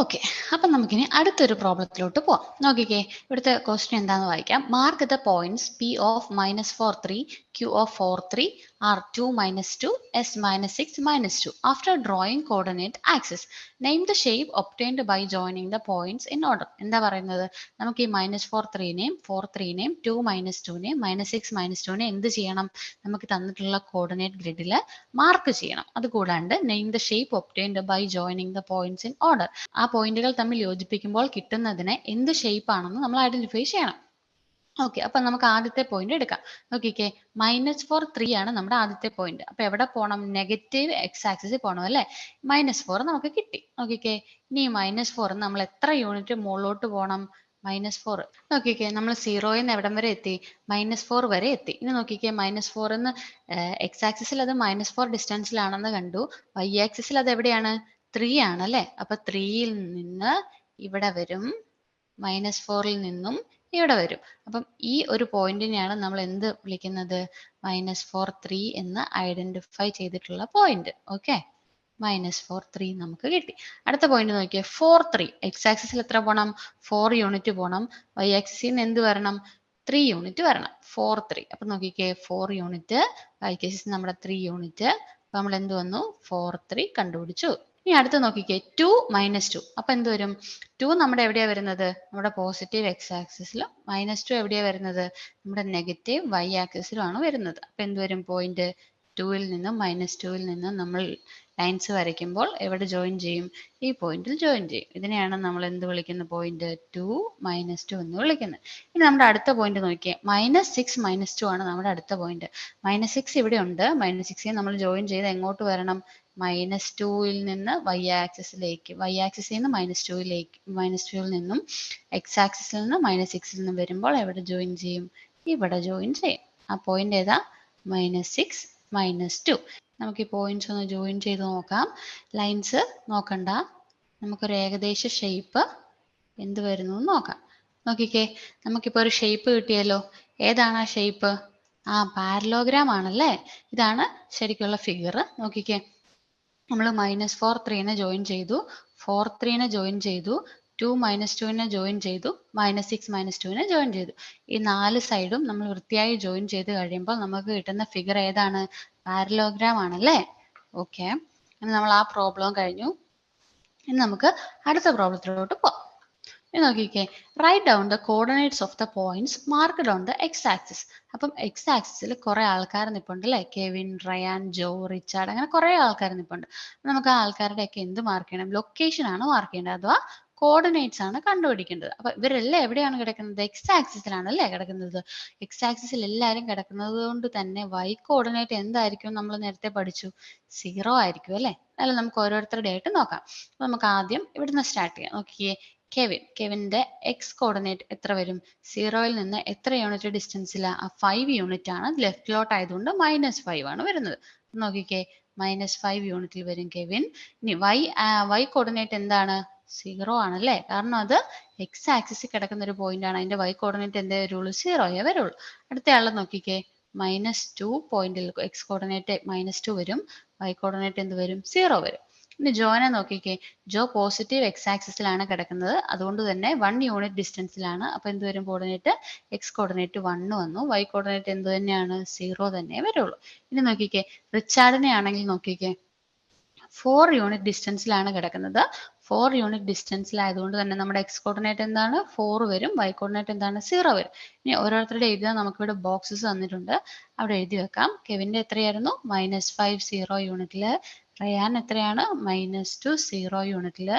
A: ഓക്കെ, അപ്പൊ നമുക്കിനി അടുത്തൊരു പ്രോബ്ലത്തിലോട്ട് പോവാം. നോക്കിക്കേ, ഇവിടുത്തെ ക്വസ്റ്റ്യൻ എന്താണെന്ന് വായിക്കാം. Mark the points P of -4 3, Q of 4 3, R 2 -2, S -6 -2. After drawing coordinate axis, name the shape obtained by joining the points in order. എന്താ പറയുന്നത്? നമുക്ക് ഈ -4 3നെയും 4 3നെയും 2 -2നെയും -6 -2നെ എന്ത് ചെയ്യണം? നമുക്ക് തന്നിട്ടുള്ള കോർഡിനേറ്റ് ഗ്രിഡിൽ മാർക്ക് ചെയ്യണം. അതുകൂടാണ്ട് name the shape obtained by joining the points in order. ആ പോയിന്റുകൾ തമ്മിൽ യോജിപ്പിക്കുമ്പോൾ കിട്ടുന്നതിനെ എന്ത് ഷേപ്പ് ആണെന്ന് നമ്മൾ ഐഡന്റിഫൈ ചെയ്യണം. ഓക്കെ, അപ്പൊ നമുക്ക് ആദ്യത്തെ പോയിന്റ് എടുക്കാം. നോക്കിക്കേ, -4 3 ആണ് നമ്മുടെ ആദ്യത്തെ പോയിന്റ്. അപ്പൊ എവിടെ പോകണം? നെഗറ്റീവ് എക്സ് ആക്സിസിൽ പോകണം അല്ലേ. -4 നമുക്ക് കിട്ടി. നോക്കിക്കേ, ഇനി -4 നമ്മൾ എത്ര യൂണിറ്റ് മുകളിലോട്ട് പോകണം? -4. നോക്കിക്കേ, നമ്മൾ 0യിൽ നിന്ന് എവിടം വരെ എത്തി? -4 വരെ എത്തി. ഇനി നോക്കിക്കേ, -4 എന്ന് എക്സ് ആക്സിസിൽ അത് -4 ഡിസ്റ്റൻസിലാണെന്ന് കണ്ടു. വൈ ആക്സിസിൽ അത് എവിടെയാണ്? 3 ആണ് അല്ലേ. അപ്പൊ 3യിൽ നിന്ന് ഇവിടെ വരും, -4ൽ നിന്നും ഇവിടെ വരും. അപ്പം ഈ ഒരു പോയിന്റിനെയാണ് നമ്മൾ എന്ത് വിളിക്കുന്നത്? -4 3 എന്ന് ഐഡന്റിഫൈ ചെയ്തിട്ടുള്ള പോയിന്റ്. ഓക്കെ, -4 3 നമുക്ക് കിട്ടി. അടുത്ത പോയിന്റ് നോക്കിയേ, 4 3. എക്സ് ആക്സിസിൽ എത്ര പോകണം? 4 യൂണിറ്റ് പോകണം. വൈ ആക്സിസിൽ നിന്ന് എന്ത് വരണം? 3 യൂണിറ്റ് വരണം. 4 3. അപ്പൊ നോക്കിക്കേ, 4 യൂണിറ്റ്, വൈ ആക്സിസിൽ നമ്മുടെ 3 യൂണിറ്റ്. അപ്പൊ നമ്മൾ എന്ത് വന്നു? 4 3 കണ്ടുപിടിച്ചു. ഇനി അടുത്ത് നോക്കിക്കേ, 2 -2. അപ്പൊ എന്ത് വരും? 2 നമ്മുടെ എവിടെയാ വരുന്നത്? നമ്മുടെ പോസിറ്റീവ് എക്സ് ആക്സിസിലും. -2 എവിടെയാ വരുന്നത്? നമ്മുടെ നെഗറ്റീവ് വൈ ആക്സിസിലും ആണ് വരുന്നത്. അപ്പൊ എന്ത് വരും? പോയിന്റ് 2ൽ നിന്നും -2ൽ നിന്നും നമ്മൾ ലൈൻസ് വരയ്ക്കുമ്പോൾ എവിടെ ജോയിൻ ചെയ്യും? ഈ പോയിന്റിൽ ജോയിൻ ചെയ്യും. ഇതിനെയാണ് നമ്മൾ എന്ത് വിളിക്കുന്ന? പോയിന്റ് 2 -2 എന്ന് വിളിക്കുന്നത്. ഇനി നമ്മുടെ അടുത്ത പോയിന്റ് നോക്കിയേ, -6 -2 ആണ് നമ്മുടെ അടുത്ത പോയിന്റ്. -6 ഇവിടെ ഉണ്ട്. -6 നമ്മൾ ജോയിൻ ചെയ്ത് എങ്ങോട്ട് വരണം? -2ൽ നിന്ന് y ആക്സിസിലേക്ക്, y ആക്സിസിൽ നിന്ന് -2ലേക്ക്, -2ൽ നിന്നും x ആക്സിസിൽ നിന്ന് -6ൽ നിന്നും വരുമ്പോൾ എവിടെ ജോയിൻ ചെയ്യും? ഇവിടെ ജോയിൻ ചെയ്യും. ആ പോയിന്റ് ഏതാ? -6, -2. നമുക്ക് ഈ പോയിന്റ്സ് ഒന്ന് ജോയിൻ ചെയ്ത് നോക്കാം. ലൈൻസ് നോക്കണ്ട, നമുക്കൊരു ഏകദേശ ഷേപ്പ് എന്ത് വരുന്നു എന്ന് നോക്കാം. നോക്കിക്കേ, നമുക്കിപ്പോൾ ഒരു ഷേപ്പ് കിട്ടിയല്ലോ. ഏതാണ് ആ ഷേപ്പ്? ആ പാരലോഗ്രാം ആണല്ലേ. ഇതാണ് ശരിക്കുള്ള ഫിഗർ. നോക്കിക്കേ, നമ്മൾ -4 3നെ ജോയിൻ ചെയ്തു, 4 3നെ ജോയിൻ ചെയ്തു, 2 -2നെ ജോയിൻ ചെയ്തു, -6 -2നെ ജോയിൻ ചെയ്തു. ഈ 4 സൈഡും നമ്മൾ വൃത്തിയായി ജോയിൻ ചെയ്ത് കഴിയുമ്പോൾ നമുക്ക് കിട്ടുന്ന ഫിഗർ ഏതാണ്? പാരലോഗ്രാം ആണല്ലേ. ഓക്കെ, നമ്മൾ ആ പ്രോബ്ലം കഴിഞ്ഞു. ഇനി നമുക്ക് അടുത്ത പ്രോബ്ലത്തിലോട്ട് പോകാം. നോക്കിക്കേ, write down the coordinates of the points marked on the X axis. അപ്പം എക്സ് ആക്സിസിൽ കുറെ ആൾക്കാർ നിൽപ്പുണ്ട് അല്ലേ. കെവിൻ, റയാൻ, ജോ, റിച്ചാർഡ്, അങ്ങനെ കുറെ ആൾക്കാർ നിൽപ്പുണ്ട്. നമുക്ക് ആ ആൾക്കാരുടെ ഒക്കെ എന്ത് മാർക്ക് ചെയ്യണം? ലൊക്കേഷൻ ആണ് മാർക്ക് ചെയ്യേണ്ടത്, അഥവാ കോർഡിനേറ്റ്സ് ആണ് കണ്ടുപിടിക്കേണ്ടത്. അപ്പൊ ഇവരെല്ലാം എവിടെയാണ് കിടക്കുന്നത്? എക്സ് ആക്സിസിലാണ് അല്ലേ കിടക്കുന്നത്. എക്സ് ആക്സിസിൽ എല്ലാവരും കിടക്കുന്നത് കൊണ്ട് തന്നെ വൈ കോർഡിനേറ്റ് എന്തായിരിക്കും? നമ്മൾ നേരത്തെ പഠിച്ചു, 0 ആയിരിക്കും അല്ലേ. അല്ല, നമുക്ക് ഓരോരുത്തരുടെ ആയിട്ട് നോക്കാം. അപ്പൊ നമുക്ക് ആദ്യം ഇവിടുന്ന് സ്റ്റാർട്ട് ചെയ്യാം. നോക്കിയേ, കെവിന്റെ എക്സ് കോർഡിനേറ്റ് എത്ര വരും? 0ൽ നിന്ന് എത്ര യൂണിറ്റ് ഡിസ്റ്റൻസിലാണ്? 5 യൂണിറ്റ് ആണ്. ലെഫ്റ്റിലോട്ട് ആയതുകൊണ്ട് -5 ആണ് വരുന്നത്. നോക്കിക്കേ, -5 യൂണിറ്റിൽ വരും കെവിൻ. ഇനി വൈ കോർഡിനേറ്റ് എന്താണ്? 0 ആണല്ലേ, കാരണം അത് എക്സ് ആക്സിസിൽ കിടക്കുന്ന ഒരു പോയിന്റ് ആണ്. അതിന്റെ വൈ കോർഡിനേറ്റ് എന്തേ വരുള്ളൂ? 0 വരുള്ളൂ. അടുത്ത ആളെ നോക്കിക്കേ, -2 പോയിന്റിൽ എക്സ് കോർഡിനേറ്റ് -2 വരും, വൈ കോർഡിനേറ്റ് എന്ത് വരും? 0 വരും. ഇനി ജോനെ നോക്കിക്കേ, ജോ പോസിറ്റീവ് എക്സ് ആക്സിസിലാണ് കിടക്കുന്നത്, അതുകൊണ്ട് തന്നെ 1 യൂണിറ്റ് ഡിസ്റ്റൻസിലാണ്. അപ്പൊ എന്ത് വരും? കോർഡിനേറ്റ് എക്സ് കോർഡിനേറ്റ് 1 വന്നു, വൈ കോർഡിനേറ്റ് എന്ത് തന്നെയാണ്? 0 തന്നെ വരുള്ളൂ. ഇനി നോക്കിക്കേ, റിച്ചാർഡിനെ ആണെങ്കിൽ നോക്കിക്കേ, 4 യൂണിറ്റ് ഡിസ്റ്റൻസിലാണ് കിടക്കുന്നത്. 4 യൂണിറ്റ് ഡിസ്റ്റൻസിലായതുകൊണ്ട് തന്നെ നമ്മുടെ എക്സ് കോർഡിനേറ്റ് എന്താണ്? 4 വരും, വൈ കോർഡിനേറ്റ് എന്താണ്? 0 വരും. ഇനി ഓരോരുത്തരുടെ എഴുതാൻ നമുക്കിവിടെ ബോക്സസ് തന്നിട്ടുണ്ട്, അവിടെ എഴുതി വെക്കാം. കെവിന്റെ എത്രയായിരുന്നു? -5 0 യൂണിറ്റില്. റയാൻ എത്രയാണ്? -2 0 യൂണിറ്റില്.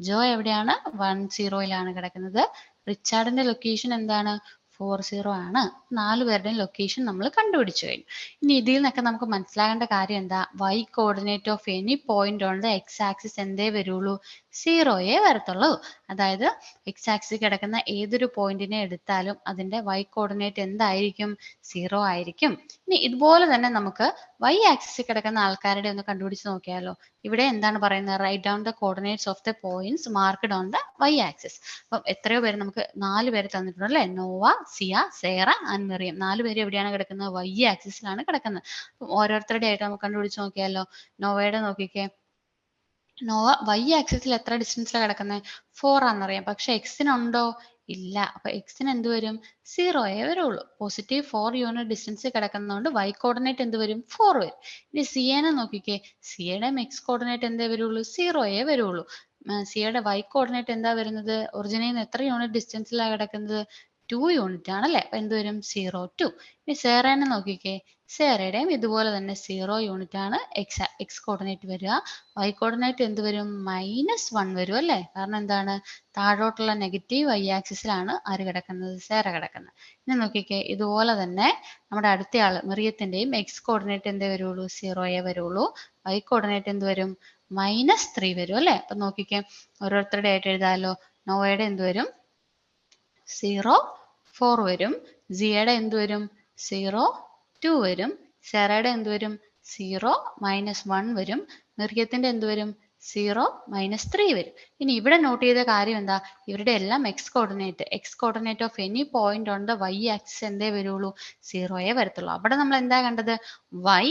A: ജോ എവിടെയാണ്? 1 0യിലാണ് കിടക്കുന്നത്. റിച്ചാർഡിന്റെ ലൊക്കേഷൻ എന്താണ്? 4 0 ആണ്. 4 പേരുടെയും ലൊക്കേഷൻ നമ്മൾ കണ്ടുപിടിച്ചു കഴിഞ്ഞു. ഇനി ഇതിൽ നിന്നൊക്കെ നമുക്ക് മനസ്സിലാകേണ്ട കാര്യം എന്താ? Y coordinate of any point on the X axis എന്തേ വരുള്ളൂ? 0 വരത്തുള്ളൂ. അതായത് എക്സ് ആക്സിൽ കിടക്കുന്ന ഏതൊരു പോയിന്റിനെ എടുത്താലും അതിന്റെ വൈ കോർഡിനേറ്റ് എന്തായിരിക്കും? 0 ആയിരിക്കും. ഇനി ഇതുപോലെ തന്നെ നമുക്ക് വൈ ആക്സിസിൽ കിടക്കുന്ന ആൾക്കാരുടെ ഒന്ന് കണ്ടുപിടിച്ച് നോക്കിയാലോ. ഇവിടെ എന്താണ് പറയുന്നത്? Write down the coordinates of the points marked on the Y axis. അപ്പം എത്രയോ പേര് നമുക്ക് 4 പേര് തന്നിട്ടുണ്ട് അല്ലേ. Noah, Zia, Sara and Meriam. 4 പേര് എവിടെയാണ് കിടക്കുന്നത്? വൈ ആക്സിസിലാണ് കിടക്കുന്നത്. അപ്പം ഓരോരുത്തരുടെ ആയിട്ട് നമുക്ക് കണ്ടുപിടിച്ച് നോക്കിയാലോ. നോവയുടെ നോക്കിക്കേ, നോവ വൈ ആക്സിസിൽ എത്ര ഡിസ്റ്റൻസിലാണ് കിടക്കുന്നത്? 4 ആണെന്നറിയാം, പക്ഷെ എക്സിനുണ്ടോ? ഇല്ല. അപ്പൊ എക്സിന് എന്ത് വരും? 0 വരുള്ളൂ. പോസിറ്റീവ് 4 യൂണിറ്റ് ഡിസ്റ്റൻസ് കിടക്കുന്നതുകൊണ്ട് വൈ കോർഡിനേറ്റ് എന്ത് വരും? 4 വരും. ഇനി സിയനെ നോക്കിക്കേ, സിയുടെ എക്സ് കോർഡിനേറ്റ് എന്തേ വരുള്ളൂ? 0 വരുള്ളൂ. സിയുടെ വൈ കോർഡിനേറ്റ് എന്താ വരുന്നത്? ഒറിജിനിൽ നിന്ന് എത്ര യൂണിറ്റ് ഡിസ്റ്റൻസിലാണ് കിടക്കുന്നത്? 2 യൂണിറ്റ് ആണല്ലേ. അപ്പൊ എന്ത് വരും? 0 2. ഇനി സേറേനെ നോക്കിക്കേ, സേറയുടെയും ഇതുപോലെ തന്നെ 0 യൂണിറ്റ് ആണ് എക്സ് കോർഡിനേറ്റ് വരിക. വൈ കോർഡിനേറ്റ് എന്ത് വരും? -1 വരും അല്ലേ. കാരണം എന്താണ്? താഴോട്ടുള്ള നെഗറ്റീവ് വൈ ആക്സിസിലാണ് ആര് കിടക്കുന്നത്? സേറ കിടക്കുന്നത്. ഇനി നോക്കിക്കേ, ഇതുപോലെ തന്നെ നമ്മുടെ അടുത്ത ആള് മെറിയത്തിന്റെയും എക്സ് കോർഡിനേറ്റ് എന്തേ വരുള്ളൂ? 0 വരുള്ളൂ. വൈ കോർഡിനേറ്റ് എന്ത് വരും? -3 വരും അല്ലേ. അപ്പൊ നോക്കിക്കേ, ഓരോരുത്തരുടെ ആയിട്ട് എഴുതാലോ. നോവയുടെ എന്ത് വരും? 0 4 വരും. സിയയുടെ എന്ത് വരും? 0 2 വരും. സെറയുടെ എന്ത് വരും? 0 -1 വരും. മെറിയത്തിന്റെ എന്ത് വരും? 0 -3 വരും. ഇനി ഇവിടെ നോട്ട് ചെയ്ത കാര്യം എന്താ? ഇവരുടെ എല്ലാം X coordinate of any point on the Y axis എന്തേ വരുള്ളൂ? 0 വരത്തുള്ളൂ. അവിടെ നമ്മൾ എന്താ കണ്ടത്? വൈ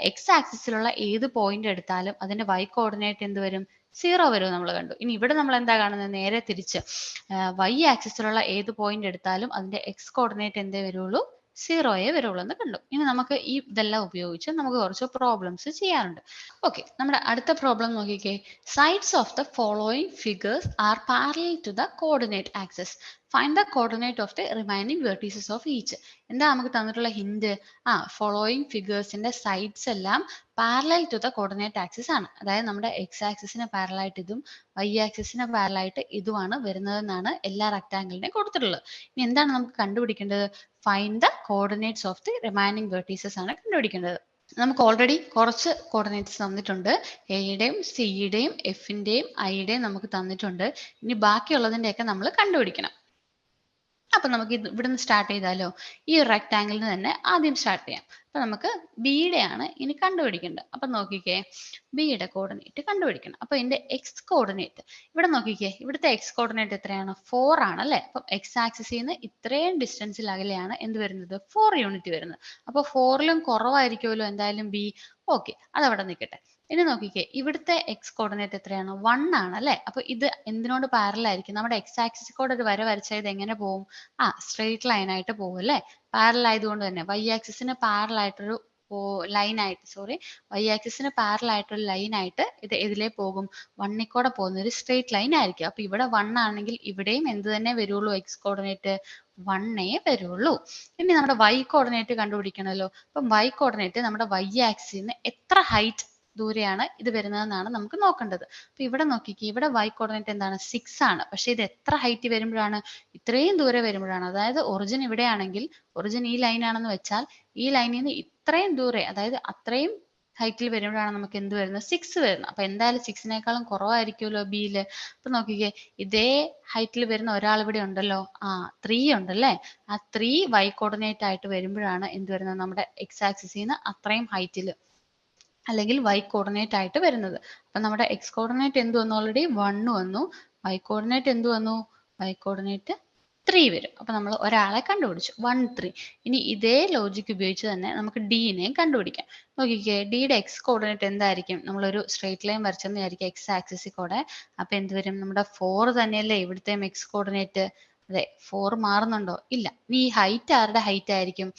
A: എക്സ് ആക്സിസിലുള്ള ഏത് പോയിന്റ് എടുത്താലും അതിന്റെ വൈ കോർഡിനേറ്റ് എന്ത് വരും? 0 വരും നമ്മൾ കണ്ടു. ഇനി ഇവിടെ നമ്മൾ എന്താ കാണുന്നത്? നേരെ തിരിച്ച് വൈ ആക്സിസിലുള്ള ഏത് പോയിന്റ് എടുത്താലും അതിന്റെ എക്സ് കോർഡിനേറ്റ് എന്തേ വരുള്ളൂ? 0 വരുള്ളൂ എന്ന് കണ്ടു. ഇനി നമുക്ക് ഇതെല്ലാം ഉപയോഗിച്ച് നമുക്ക് കുറച്ച് പ്രോബ്ലംസ് ചെയ്യാനുണ്ട്. ഓക്കെ, നമ്മുടെ അടുത്ത പ്രോബ്ലം നോക്കിക്കേ. Sides of the following figures are parallel to the coordinate axis. Find the coordinate of the remaining vertices of each. എന്താ നമുക്ക് തന്നിട്ടുള്ള ഹിന്റ്? ഫോളോയിങ് ഫിഗേഴ്സിന്റെ സൈഡ്സ് എല്ലാം parallel to the coordinate axis ആണ്. അതായത് നമ്മുടെ എക്സ് ആക്സിസിന് പാരലൽ ആയിട്ട് ഇതും വൈ ആക്സിസിന് പാരലൽ ആയിട്ട് ഇതുമാണ് വരുന്നതെന്നാണ് എല്ലാ റെക്ടാങ്കിളിനെയും കൊടുത്തിട്ടുള്ളത്. ഇനി എന്താണ് നമുക്ക് കണ്ടുപിടിക്കേണ്ടത്? Find the coordinates of the remaining vertices ആണ് കണ്ടുപിടിക്കേണ്ടത്. നമുക്ക് ഓൾറെഡി കുറച്ച് കോർഡിനേറ്റ്സ് തന്നിട്ടുണ്ട്. എയുടെയും സിയുടെയും എഫിന്റെയും ഐയുടെയും നമുക്ക് തന്നിട്ടുണ്ട്. ഇനി ബാക്കിയുള്ളതിൻ്റെയൊക്കെ നമ്മൾ കണ്ടുപിടിക്കണം. അപ്പൊ നമുക്ക് ഇത് ഇവിടുന്ന് സ്റ്റാർട്ട് ചെയ്താലോ? ഈ ഒരു റെക്ടാങ്കിളിന് തന്നെ ആദ്യം സ്റ്റാർട്ട് ചെയ്യാം. അപ്പൊ നമുക്ക് ബിയുടെ ആണ് ഇനി കണ്ടുപിടിക്കേണ്ടത്. അപ്പൊ നോക്കിക്കേ, ബിയുടെ കോർഡിനേറ്റ് കണ്ടുപിടിക്കണം. അപ്പൊ ഇതിന്റെ എക്സ് കോർഡിനേറ്റ് ഇവിടെ നോക്കിക്കേ, ഇവിടുത്തെ എക്സ് കോർഡിനേറ്റ് എത്രയാണ്? 4 ആണ് അല്ലെ? അപ്പം എക്സ് ആക്സിസിൽ നിന്ന് ഇത്രയും ഡിസ്റ്റൻസിൽ അകലെയാണ് എന്ത് വരുന്നത്? 4 യൂണിറ്റ് വരുന്നത്. അപ്പൊ 4ലും കുറവായിരിക്കുമല്ലോ എന്തായാലും ബി. ഓക്കെ, അതവിടെ നിൽക്കട്ടെ. ഇനി നോക്കിക്കേ, ഇവിടുത്തെ എക്സ് കോർഡിനേറ്റ് എത്രയാണ്? 1 ആണ് അല്ലെ? അപ്പൊ ഇത് എന്തിനോട് പാരലൽ ആയിരിക്കും? നമ്മുടെ എക്സ് ആക്സിസ് കൂടെ ഒരു വര വരച്ചാൽ ഇത് എങ്ങനെ പോകും? സ്ട്രെയിറ്റ് ലൈൻ ആയിട്ട് പോകും അല്ലെ? പാരലൽ ആയതുകൊണ്ട് തന്നെ വൈ ആക്സിസിന് പാരലൽ ആയിട്ടൊരു ലൈൻ ആയിട്ട്, സോറി, വൈ ആക്സിസിന് പാരലൽ ആയിട്ടൊരു ലൈൻ ആയിട്ട് ഇത് ഇതിലേ പോകും? 1ൽ കൂടെ പോകുന്ന ഒരു സ്ട്രെയിറ്റ് ലൈൻ ആയിരിക്കും. അപ്പൊ ഇവിടെ 1 ആണെങ്കിൽ ഇവിടെയും എന്ത് തന്നെ വരുള്ളൂ? എക്സ് കോർഡിനേറ്റ് 1 വരുള്ളൂ. ഇനി നമ്മുടെ വൈ കോർഡിനേറ്റ് കണ്ടുപിടിക്കണമല്ലോ. അപ്പം വൈ കോർഡിനേറ്റ് നമ്മുടെ വൈ ആക്സിസിൽ നിന്ന് എത്ര ഹൈറ്റ് ദൂരെയാണ് ഇത് വരുന്നതെന്നാണ് നമുക്ക് നോക്കേണ്ടത്. അപ്പൊ ഇവിടെ നോക്കിക്കേ, ഇവിടെ വൈ കോർഡിനേറ്റ് എന്താണ്? 6 ആണ്. പക്ഷെ ഇത് എത്ര ഹൈറ്റ് വരുമ്പോഴാണ്? ഇത്രയും ദൂരെ വരുമ്പോഴാണ്. അതായത് ഒറിജിൻ ഇവിടെയാണെങ്കിൽ, ഒറിജിൻ ഈ ലൈൻ ആണെന്ന് വെച്ചാൽ ഈ ലൈനിൽ നിന്ന് ഇത്രയും ദൂരെ, അതായത് അത്രയും ഹൈറ്റിൽ വരുമ്പോഴാണ് നമുക്ക് എന്ത് വരുന്നത്? 6 വരുന്നത്. അപ്പൊ എന്തായാലും 6നേക്കാളും കുറവായിരിക്കുമല്ലോ ബിയില്. അപ്പൊ നോക്കിക്കേ, ഇതേ ഹൈറ്റിൽ വരുന്ന ഒരാൾ ഇവിടെ ഉണ്ടല്ലോ, 3 ഉണ്ടല്ലേ? ആ 3 വൈ കോർഡിനേറ്റ് ആയിട്ട് വരുമ്പോഴാണ് എന്ത് വരുന്നത്? നമ്മുടെ എക്സ് ആക്സിസിൽ നിന്ന് അത്രയും ഹൈറ്റിൽ അല്ലെങ്കിൽ വൈ കോർഡിനേറ്റ് ആയിട്ട് വരുന്നത്. അപ്പൊ നമ്മുടെ എക്സ് കോർഡിനേറ്റ് എന്ത് വന്നു? ഓൾറെഡി 1 വന്നു. വൈ കോർഡിനേറ്റ് എന്ത് വന്നു? വൈ കോർഡിനേറ്റ് 3 വരും. അപ്പൊ നമ്മൾ ഒരാളെ കണ്ടുപിടിച്ചു, 1 3. ഇനി ഇതേ ലോജിക് ഉപയോഗിച്ച് തന്നെ നമുക്ക് ഡിനെയും കണ്ടുപിടിക്കാം. നോക്കിക്കേ, ഡിയുടെ എക്സ് കോർഡിനേറ്റ് എന്തായിരിക്കും? നമ്മളൊരു സ്ട്രെയിറ്റ് ലൈൻ വരച്ചെന്ന് വിചാരിക്കുക എക്സ് ആക്സിസിൽ കൂടെ. അപ്പൊ എന്ത് വരും? നമ്മുടെ 4 തന്നെയല്ലേ ഇവിടുത്തെയും എക്സ് കോർഡിനേറ്റ്? അതെ, 4 മാറുന്നുണ്ടോ? ഇല്ല. ഇനി ഈ ഹൈറ്റ് ആരുടെ ഹൈറ്റ് ആയിരിക്കും?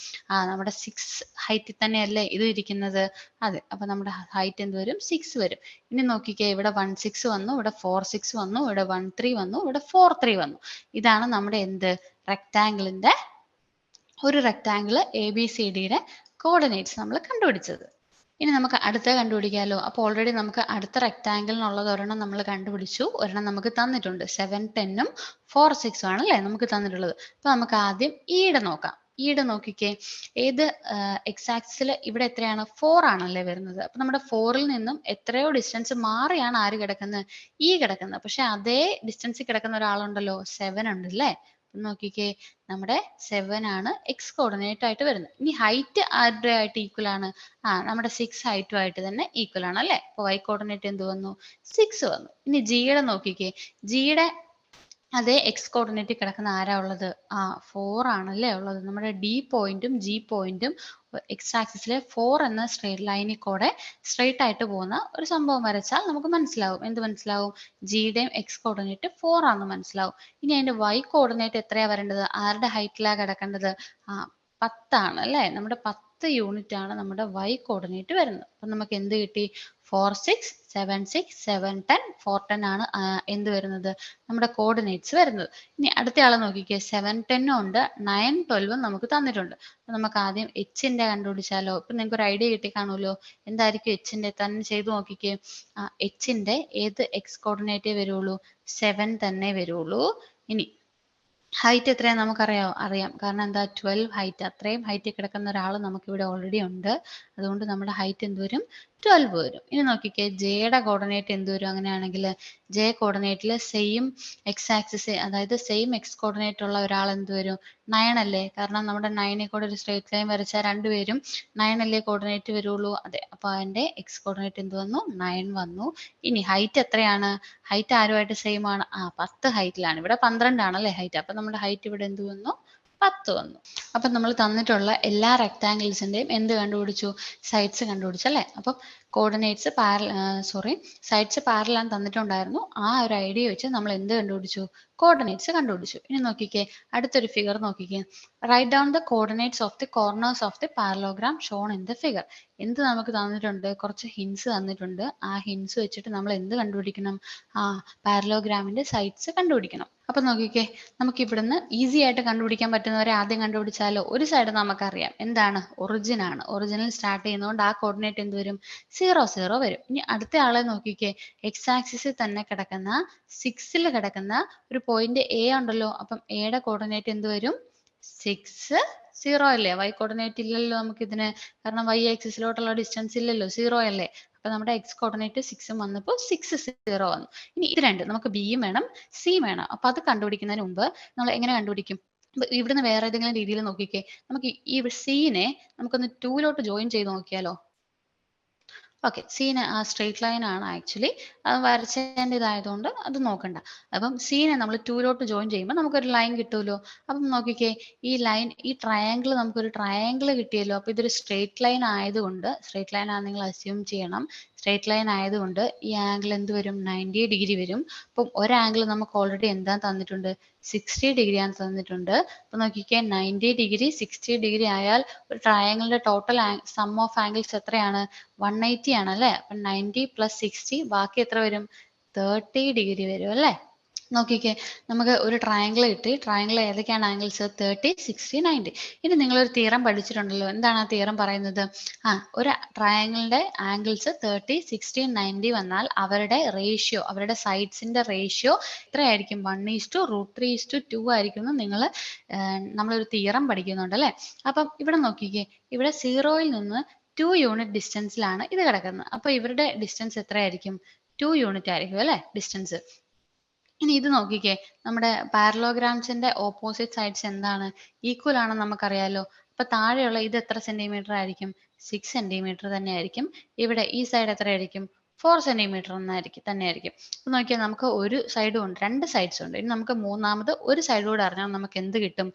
A: നമ്മുടെ 6 ഹൈറ്റിൽ തന്നെയല്ലേ ഇത് ഇരിക്കുന്നത്? അതെ, അപ്പൊ നമ്മുടെ ഹൈറ്റ് എന്ത് വരും? 6 വരും. ഇനി നോക്കിക്കേ, ഇവിടെ 1 6 വന്നു, ഇവിടെ 4 6 വന്നു, ഇവിടെ 1 3 വന്നു, ഇവിടെ 4 3 വന്നു. ഇതാണ് നമ്മുടെ എന്ത്? റെക്ടാങ്കിളിന്റെ, ഒരു റെക്ടാങ്കിൾ എ ബി സി ഡിയുടെ കോർഡിനേറ്റ്സ് നമ്മൾ കണ്ടുപിടിച്ചത്. ഇനി നമുക്ക് അടുത്ത കണ്ടുപിടിക്കാമല്ലോ. അപ്പോൾ ഓൾറെഡി നമുക്ക് അടുത്ത റെക്ടാങ്കിളിനുള്ളത് ഒരെണ്ണം നമ്മൾ കണ്ടുപിടിച്ചു, ഒരെണ്ണം നമുക്ക് തന്നിട്ടുണ്ട്. 7 10 4 6 ആണ് അല്ലേ നമുക്ക് തന്നിട്ടുള്ളത്. അപ്പൊ നമുക്ക് ആദ്യം ഈടെ നോക്കാം. ഈടെ നോക്കിക്കേ, ഏത് എക്സ് ആക്സിൽ ഇവിടെ എത്രയാണ്? 4 ആണല്ലേ വരുന്നത്. അപ്പൊ നമ്മുടെ 4ൽ നിന്നും എത്രയോ ഡിസ്റ്റൻസ് മാറിയാണ് ആര് കിടക്കുന്നത്? ഈ കിടക്കുന്നത്. പക്ഷെ അതേ ഡിസ്റ്റൻസിൽ കിടക്കുന്ന ഒരാളുണ്ടല്ലോ, 7 ഉണ്ട് അല്ലേ? നോക്കിക്കേ, നമ്മുടെ 7 ആണ് എക്സ് കോർഡിനേറ്റ് ആയിട്ട് വരുന്നത്. ഇനി ഹൈറ്റ് ആരുടെ ആയിട്ട് ഈക്വൽ ആണ്? നമ്മുടെ 6 ഹൈറ്റുമായിട്ട് തന്നെ ഈക്വൽ ആണ് അല്ലേ? അപ്പൊ വൈ കോർഡിനേറ്റ് എന്ത് വന്നു? 6 വന്നു. ഇനി ജിയുടെ നോക്കിക്കേ, ജിയുടെ അതേ എക്സ് കോർഡിനേറ്റ് കിടക്കുന്ന ആരാ ഉള്ളത്? 4 ആണല്ലേ ഉള്ളത്. നമ്മുടെ ഡി പോയിന്റും ജി പോയിന്റും എക്സ് ആക്സിസിലെ 4 എന്ന സ്ട്രെയിറ്റ് ലൈനിൽ കൂടെ സ്ട്രെയിറ്റ് ആയിട്ട് പോകുന്ന ഒരു സംഭവം വരച്ചാൽ നമുക്ക് മനസ്സിലാവും. എന്ത് മനസ്സിലാവും? ജിയുടെയും എക്സ് കോർഡിനേറ്റ് 4 ആണെന്ന് മനസ്സിലാവും. ഇനി അതിന്റെ വൈ കോർഡിനേറ്റ് എത്രയാ വരേണ്ടത്? ആരുടെ ഹൈറ്റിലാ കിടക്കേണ്ടത്? 10 ആണ് അല്ലേ? നമ്മുടെ 10 യൂണിറ്റ് ആണ് നമ്മുടെ വൈ കോർഡിനേറ്റ് വരുന്നത്. അപ്പൊ നമുക്ക് എന്ത് കിട്ടി? 4 6 7 6 7 10 4 10 ആണ് എന്ത് വരുന്നത്? നമ്മുടെ കോർഡിനേറ്റ്സ് വരുന്നത്. ഇനി അടുത്ത ആളെ നോക്കിക്കേ, 7 10 ഉണ്ട്, 9 12 നമുക്ക് തന്നിട്ടുണ്ട്. അപ്പൊ നമുക്ക് ആദ്യം എച്ചിന്റെ കണ്ടുപിടിച്ചാലോ? ഇപ്പൊ നിങ്ങൾക്ക് ഒരു ഐഡിയ കിട്ടി കാണുമല്ലോ, എന്തായിരിക്കും എച്ചിന്റെ? തന്നെ ചെയ്ത് നോക്കിക്കേ. എച്ചിന്റെ ഏത് എക്സ് കോർഡിനേറ്റേ വരുള്ളൂ? 7 തന്നെ വരുള്ളൂ. ഇനി ഹൈറ്റ് എത്രയാന്ന് നമുക്കറിയാമോ? അറിയാം. കാരണം എന്താ? 12 ഹൈറ്റ്. അത്രയും ഹൈറ്റിൽ കിടക്കുന്ന ഒരാൾ നമുക്കിവിടെ ഓൾറെഡി ഉണ്ട്. അതുകൊണ്ട് നമ്മുടെ ഹൈറ്റ് എന്ത് വരും? 12 വരും. ഇനി നോക്കിക്കേ, ജെയുടെ കോർഡിനേറ്റ് എന്ത് വരും? അങ്ങനെയാണെങ്കിൽ ജെ കോർഡിനേറ്റിൽ സെയിം എക്സ് ആക്സിസ്, അതായത് സെയിം എക്സ് കോർഡിനേറ്റ് ഉള്ള ഒരാൾ എന്ത് വരും? 9 അല്ലേ? കാരണം നമ്മുടെ 9ൽ കൂടെ ഒരു സ്ട്രെയിറ്റ് ലൈൻ വരച്ചാൽ രണ്ടുപേരും 9 അല്ലേ കോർഡിനേറ്റ് വരുള്ളൂ? അതെ, അപ്പൊ അതിന്റെ എക്സ് കോർഡിനേറ്റ് എന്ത് വന്നു? 9 വന്നു. ഇനി ഹൈറ്റ് എത്രയാണ്? ഹൈറ്റ് ആരുമായിട്ട് സെയിം ആണ്? 10 ഹൈറ്റിലാണ്. ഇവിടെ 12 ആണല്ലേ ഹൈറ്റ്. അപ്പൊ നമ്മുടെ ഹൈറ്റ് ഇവിടെ എന്ത് വന്നു? 10 വന്നു. അപ്പൊ നമ്മൾ തന്നിട്ടുള്ള എല്ലാ റെക്ടാങ്കിൾസിന്റെയും എന്ത് കണ്ടുപിടിച്ചു? സൈഡ്സ് കണ്ടുപിടിച്ചു അല്ലേ? അപ്പം കോർഡിനേറ്റ്സ് സൈഡ്സ് പാരലൽ തന്നിട്ടുണ്ടായിരുന്നു. ആ ഒരു ഐഡിയ വെച്ച് നമ്മൾ എന്ത് കണ്ടുപിടിച്ചു? കോർഡിനേറ്റ്സ് കണ്ടുപിടിച്ചു. ഇനി നോക്കിക്കേ, അടുത്തൊരു ഫിഗർ നോക്കിക്കേ. Write down the coordinates of the corners of the parallelogram shown in the figure. എന്ത് നമുക്ക് തന്നിട്ടുണ്ട്? കുറച്ച് ഹിൻസ് തന്നിട്ടുണ്ട്. ആ ഹിൻസ് വെച്ചിട്ട് നമ്മൾ എന്ത് കണ്ടുപിടിക്കണം? പാരലോഗ്രാമിന്റെ സൈഡ്സ് കണ്ടുപിടിക്കണം. അപ്പൊ നോക്കിക്കേ, നമുക്ക് ഇവിടുന്ന് ഈസി ആയിട്ട് കണ്ടുപിടിക്കാൻ പറ്റുന്നവരെ ആദ്യം കണ്ടുപിടിച്ചാലോ? ഒരു സൈഡ് നമുക്കറിയാം, എന്താണ്? ഒറിജിൻ ആണ്. ഒറിജിനിൽ സ്റ്റാർട്ട് ചെയ്യുന്നതുകൊണ്ട് ആ കോർഡിനേറ്റ് എന്ത് വരും? 0 0 വരും. ഇനി അടുത്ത ആളെ നോക്കിക്കേ, എക്സ് ആക്സിസിൽ തന്നെ കിടക്കുന്ന 6ൽ കിടക്കുന്ന ഒരു പോയിന്റ് എ ഉണ്ടല്ലോ. അപ്പം എയുടെ കോർഡിനേറ്റ് എന്ത് വരും? 6 സീറോ അല്ലേ? y കോർഡിനേറ്റ് ഇല്ലല്ലോ നമുക്ക് ഇതിന്, കാരണം y ആക്സിസിലോട്ടുള്ള ഡിസ്റ്റൻസ് ഇല്ലല്ലോ, സീറോ അല്ലേ? അപ്പൊ നമ്മുടെ x കോർഡിനേറ്റ് 6 വന്നപ്പോൾ 6 0 വന്നു. ഇനി ഇത് രണ്ട് നമുക്ക് ബിയും വേണം സിയും വേണം. അപ്പൊ അത് കണ്ടുപിടിക്കുന്നതിന് മുമ്പ് നമ്മൾ എങ്ങനെ കണ്ടുപിടിക്കും? ഇവിടുന്ന് വേറെ ഏതെങ്കിലും രീതിയിൽ നോക്കിക്കേ, നമുക്ക് ഈ സീനെ നമുക്കൊന്ന് 2 ജോയിൻ ചെയ്ത് നോക്കിയാലോ? ഓക്കെ, സീന് ആ സ്ട്രെയിറ്റ് ലൈൻ ആണ് ആക്ച്വലി, അത് വരച്ചതിൻ്റെതായതുകൊണ്ട് അത് നോക്കണ്ട. അപ്പം സീനെ നമ്മൾ 2 ജോയിൻ ചെയ്യുമ്പോൾ നമുക്കൊരു ലൈൻ കിട്ടുമല്ലോ. അപ്പം നോക്കിക്കേ, ഈ ലൈൻ, ഈ ട്രയാങ്കിൾ, നമുക്കൊരു ട്രയാങ്കിൾ കിട്ടിയല്ലോ. അപ്പോൾ ഇതൊരു സ്ട്രെയിറ്റ് ലൈൻ ആയതുകൊണ്ട്, സ്ട്രെയിറ്റ് ലൈൻ ആണ് നിങ്ങൾ അസ്യൂം ചെയ്യണം, സ്ട്രെയിറ്റ് ലൈൻ ആയതുകൊണ്ട് ഈ ആംഗിൾ എന്ത് വരും? 90 ഡിഗ്രി വരും. അപ്പം ഒരു ആംഗിൾ നമുക്ക് ഓൾറെഡി എന്താ തന്നിട്ടുണ്ട്? 60 ഡിഗ്രിയാണ് തന്നിട്ടുണ്ട്. അപ്പൊ നോക്കിക്കേ, 90 ഡിഗ്രി 60 ഡിഗ്രി ആയാൽ ഒരു ട്രയാങ്കിളിന്റെ ടോട്ടൽ സം ഓഫ് ആംഗിൾസ് എത്രയാണ്? 180 ആണ് അല്ലേ? അപ്പൊ 90 + 60 ബാക്കി എത്ര വരും? 30 ഡിഗ്രി വരും അല്ലേ? നോക്കിക്കേ, നമുക്ക് ഒരു ട്രയാങ്കിൾ കിട്ടി. ട്രയാങ്കിൾ ഏതൊക്കെയാണ് ആംഗിൾസ്? 30, 60, 90. ഇനി നിങ്ങളൊരു തിയറം പഠിച്ചിട്ടുണ്ടല്ലോ. എന്താണ് ആ തിയറം പറയുന്നത്? ഒരു ട്രയാങ്കിളിന്റെ ആംഗിൾസ് 30, 60, 90 വന്നാൽ അവരുടെ റേഷ്യോ, അവരുടെ സൈഡ്സിന്റെ റേഷ്യോ എത്രയായിരിക്കും? 1:√3:2 ആയിരിക്കും എന്ന് നമ്മളൊരു തിയറം പഠിക്കുന്നുണ്ട് അല്ലേ? അപ്പം ഇവിടെ നോക്കിക്കേ, ഇവിടെ 0-ൽ നിന്ന് 2 യൂണിറ്റ് ഡിസ്റ്റൻസിലാണ് ഇത് കിടക്കുന്നത്. അപ്പൊ ഇവരുടെ ഡിസ്റ്റൻസ് എത്രയായിരിക്കും? 2 യൂണിറ്റ് ആയിരിക്കും അല്ലേ ഡിസ്റ്റൻസ്. ഇനി ഇത് നോക്കിക്കേ, നമ്മുടെ പാരലോഗ്രാംസിന്റെ ഓപ്പോസിറ്റ് സൈഡ്സ് എന്താണ്? ഈക്വൽ ആണെന്ന് നമുക്കറിയാലോ. അപ്പൊ താഴെയുള്ള ഇത് എത്ര സെന്റിമീറ്റർ ആയിരിക്കും? 6 സെന്റിമീറ്റർ തന്നെ ആയിരിക്കും. ഇവിടെ ഈ സൈഡ് എത്രയായിരിക്കും? 4 സെന്റിമീറ്റർ തന്നെയായിരിക്കും. അപ്പൊ നോക്കിയാൽ നമുക്ക് ഒരു സൈഡും ഉണ്ട്, രണ്ട് സൈഡ്സ് ഉണ്ട്. ഇനി നമുക്ക് മൂന്നാമത് ഒരു സൈഡ് കൂടെ അറിഞ്ഞാൽ നമുക്ക് എന്ത് കിട്ടും?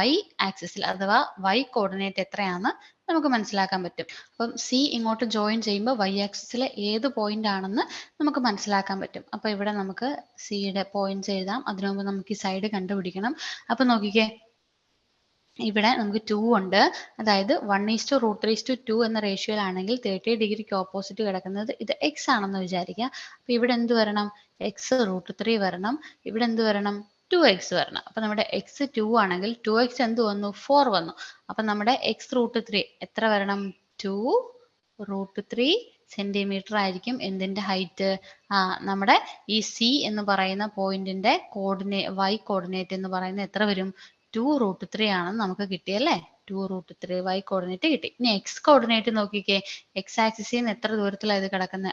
A: y ആക്സിസിൽ അഥവാ y കോർഡിനേറ്റ് എത്രയാണെന്ന് നമുക്ക് മനസ്സിലാക്കാൻ പറ്റും. അപ്പം സി ഇങ്ങോട്ട് ജോയിൻ ചെയ്യുമ്പോൾ y ആക്സിസിലെ ഏത് പോയിന്റ് ആണെന്ന് നമുക്ക് മനസ്സിലാക്കാൻ പറ്റും. അപ്പൊ ഇവിടെ നമുക്ക് സിയുടെ പോയിന്റ്സ് എഴുതാം. അതിനു മുമ്പ് നമുക്ക് ഈ സൈഡ് കണ്ടുപിടിക്കണം. അപ്പൊ നോക്കിക്കേ, ഇവിടെ നമുക്ക് 2 ഉണ്ട്, അതായത് 1:√3:2 എന്ന റേഷ്യോയിലാണെങ്കിൽ 30 ഡിഗ്രിക്ക് ഓപ്പോസിറ്റ് കിടക്കുന്നത് ഇത് x ആണെന്ന് വിചാരിക്കുക. അപ്പൊ ഇവിടെ എന്ത് വരണം? x√3 വരണം. ഇവിടെ എന്ത് വരണം? 2x വരണം. അപ്പൊ നമ്മുടെ x 2 ആണെങ്കിൽ 2x എന്ത് വന്നു? 4 വന്നു. അപ്പൊ നമ്മുടെ x√3 എത്ര വരണം? 2√3 സെന്റിമീറ്റർ ആയിരിക്കും എന്തിന്റെ ഹൈറ്റ്? നമ്മുടെ ഈ സി എന്ന് പറയുന്ന പോയിന്റിന്റെ y കോർഡിനേറ്റ് എന്ന് പറയുന്നത് എത്ര വരും? 2√3 ആണെന്ന് നമുക്ക് കിട്ടിയല്ലേ? 2√3 y കോർഡിനേറ്റ് കിട്ടി. ഇനി x കോർഡിനേറ്റ് നോക്കിക്കേ, x ആക്സിസിൽ നിന്ന് എത്ര ദൂരത്തിലാണ് ഇത് കിടക്കുന്നത്?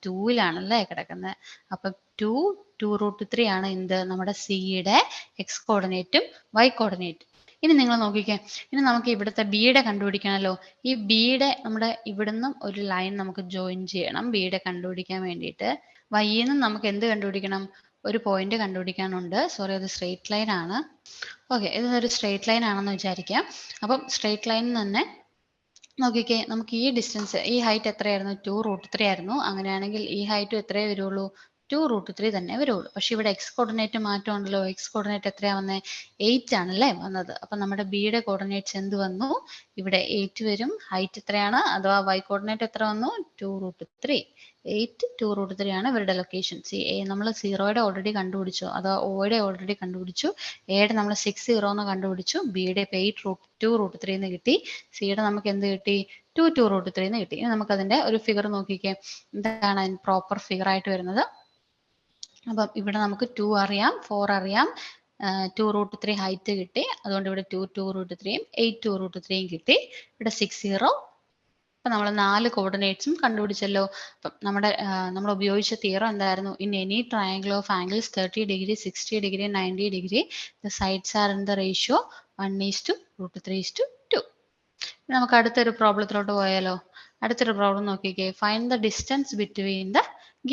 A: 2-ലാണല്ലേ കിടക്കുന്നത്. അപ്പൊ 2√3 ആണ് എന്ത്? നമ്മുടെ സിയുടെ x കോർഡിനേറ്റും y കോർഡിനേറ്റും. ഇനി നിങ്ങൾ നോക്കിക്കേ, ഇനി നമുക്ക് ഇവിടുത്തെ ബിയുടെ കണ്ടുപിടിക്കണമല്ലോ. ഈ ബിയുടെ നമ്മുടെ ഇവിടുന്ന് ഒരു ലൈൻ നമുക്ക് ജോയിൻ ചെയ്യണം ബിയുടെ കണ്ടുപിടിക്കാൻ വേണ്ടിയിട്ട്. വൈന്ന് നമുക്ക് എന്ത് കണ്ടുപിടിക്കണം? ഒരു പോയിന്റ് കണ്ടുപിടിക്കാനുണ്ട്. സോറി, അത് സ്ട്രെയിറ്റ് ലൈൻ ആണ്. ഓക്കെ, ഇതൊരു സ്ട്രെയിറ്റ് ലൈൻ ആണെന്ന് വിചാരിക്കാം. അപ്പം സ്ട്രെയിറ്റ് ലൈനിൽ തന്നെ നോക്കിക്കേ, നമുക്ക് ഈ ഡിസ്റ്റൻസ്, ഈ ഹൈറ്റ് എത്രയായിരുന്നു? 2√3 ആയിരുന്നു. അങ്ങനെയാണെങ്കിൽ ഈ ഹൈറ്റും എത്രയേ വരുള്ളൂ? 2√3 തന്നെ വരുള്ളൂ. പക്ഷെ ഇവിടെ എക്സ് കോർഡിനേറ്റ് മാറ്റം ഉണ്ടല്ലോ. എക്സ് കോർഡിനേറ്റ് എത്രയാ വന്നത്? 8 ആണല്ലേ വന്നത്. അപ്പൊ നമ്മുടെ ബിയുടെ കോർഡിനേറ്റ്സ് എന്ത് വന്നു? ഇവിടെ 8 വരും. ഹൈറ്റ് എത്രയാണ്? അഥവാ y കോർഡിനേറ്റ് എത്ര വന്നു? 2√3. 8 2√3 ആണ് ഇവരുടെ ലൊക്കേഷൻ. നമ്മൾ 0യുടെ ഓൾറെഡി കണ്ടുപിടിച്ചു, അഥവാ ഓയുടെ ഓൾറെഡി കണ്ടുപിടിച്ചു. എയുടെ നമ്മൾ 60 എന്ന് കണ്ടുപിടിച്ചു. ബിയുടെ 8 2√3 എന്ന് കിട്ടി. സിയുടെ നമുക്ക് എന്ത് കിട്ടി? 2 എന്ന് കിട്ടി. ഇനി നമുക്ക് അതിന്റെ ഒരു ഫിഗർ നോക്കിക്കേ, എന്താണ് അതിന് പ്രോപ്പർ ഫിഗർ ആയിട്ട് വരുന്നത്? അപ്പം ഇവിടെ നമുക്ക് 2 അറിയാം, 4 അറിയാം, 2√3 ഹൈറ്റ് കിട്ടി. അതുകൊണ്ട് ഇവിടെ 2√3യും 8 2√3യും കിട്ടി. ഇവിടെ 60. അപ്പൊ നമ്മൾ 4 കോർഡിനേറ്റ്സും കണ്ടുപിടിച്ചല്ലോ. അപ്പം നമ്മൾ ഉപയോഗിച്ച തിയറം എന്തായിരുന്നു? In any triangle of angles 30 degree 60 degree 90 degree the sides are in the ratio 1:√3:2. നമുക്ക് അടുത്തൊരു പ്രോബ്ലത്തിലോട്ട് പോയാലോ? അടുത്തൊരു പ്രോബ്ലം നോക്കിക്കേ. Find the distance between the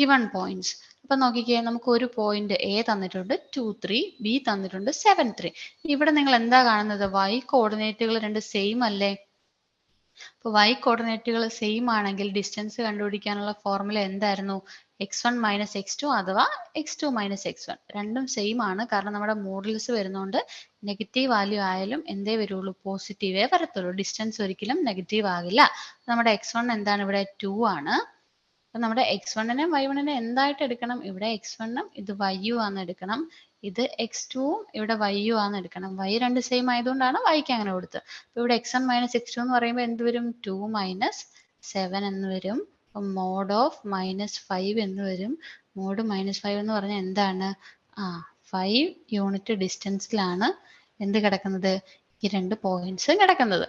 A: given points. അപ്പൊ നോക്കിക്കേ, നമുക്ക് ഒരു പോയിന്റ് എ തന്നിട്ടുണ്ട് 2 3, ബി തന്നിട്ടുണ്ട് 7 3. ഇവിടെ നിങ്ങൾ എന്താ കാണുന്നത്? y കോർഡിനേറ്റുകൾ രണ്ട് സെയിം അല്ലേ? അപ്പൊ y കോർഡിനേറ്റുകൾ സെയിം ആണെങ്കിൽ ഡിസ്റ്റൻസ് കണ്ടുപിടിക്കാനുള്ള ഫോർമുല എന്തായിരുന്നു? x1 മൈനസ് x2 അഥവാ x2 മൈനസ് x1. രണ്ടും സെയിം ആണ്, കാരണം നമ്മുടെ മോഡുലസ് വരുന്നതുകൊണ്ട് നെഗറ്റീവ് വാല്യൂ ആയാലും എന്തേ വരുള്ളൂ? പോസിറ്റീവേ വരത്തുള്ളൂ. ഡിസ്റ്റൻസ് ഒരിക്കലും നെഗറ്റീവ് ആകില്ല. നമ്മുടെ x1 എന്താണ്? ഇവിടെ 2 ആണ്. അപ്പൊ നമ്മുടെ x1നെ y1നെ എന്തായിട്ട് എടുക്കണം? ഇവിടെ x1ഉം ഇത് y ആണ് എടുക്കണം. ഇത് x2ഉം ഇവിടെ y ആണ് എടുക്കണം. y രണ്ട് സെയിം ആയതുകൊണ്ടാണ് yക്ക് അങ്ങനെ കൊടുത്തത്. അപ്പൊ ഇവിടെ x1 മൈനസ് x2 എന്ന് പറയുമ്പോൾ എന്ത് വരും? 2 മൈനസ് 7 എന്ന് വരും. മോഡ് ഓഫ് -5 എന്ന് വരും. മോഡ് -5 എന്ന് പറഞ്ഞാൽ എന്താണ്? 5 യൂണിറ്റ് ഡിസ്റ്റൻസിലാണ് എന്ത് കിടക്കുന്നത്? ഈ രണ്ട് പോയിന്റ്സ് കിടക്കുന്നത്.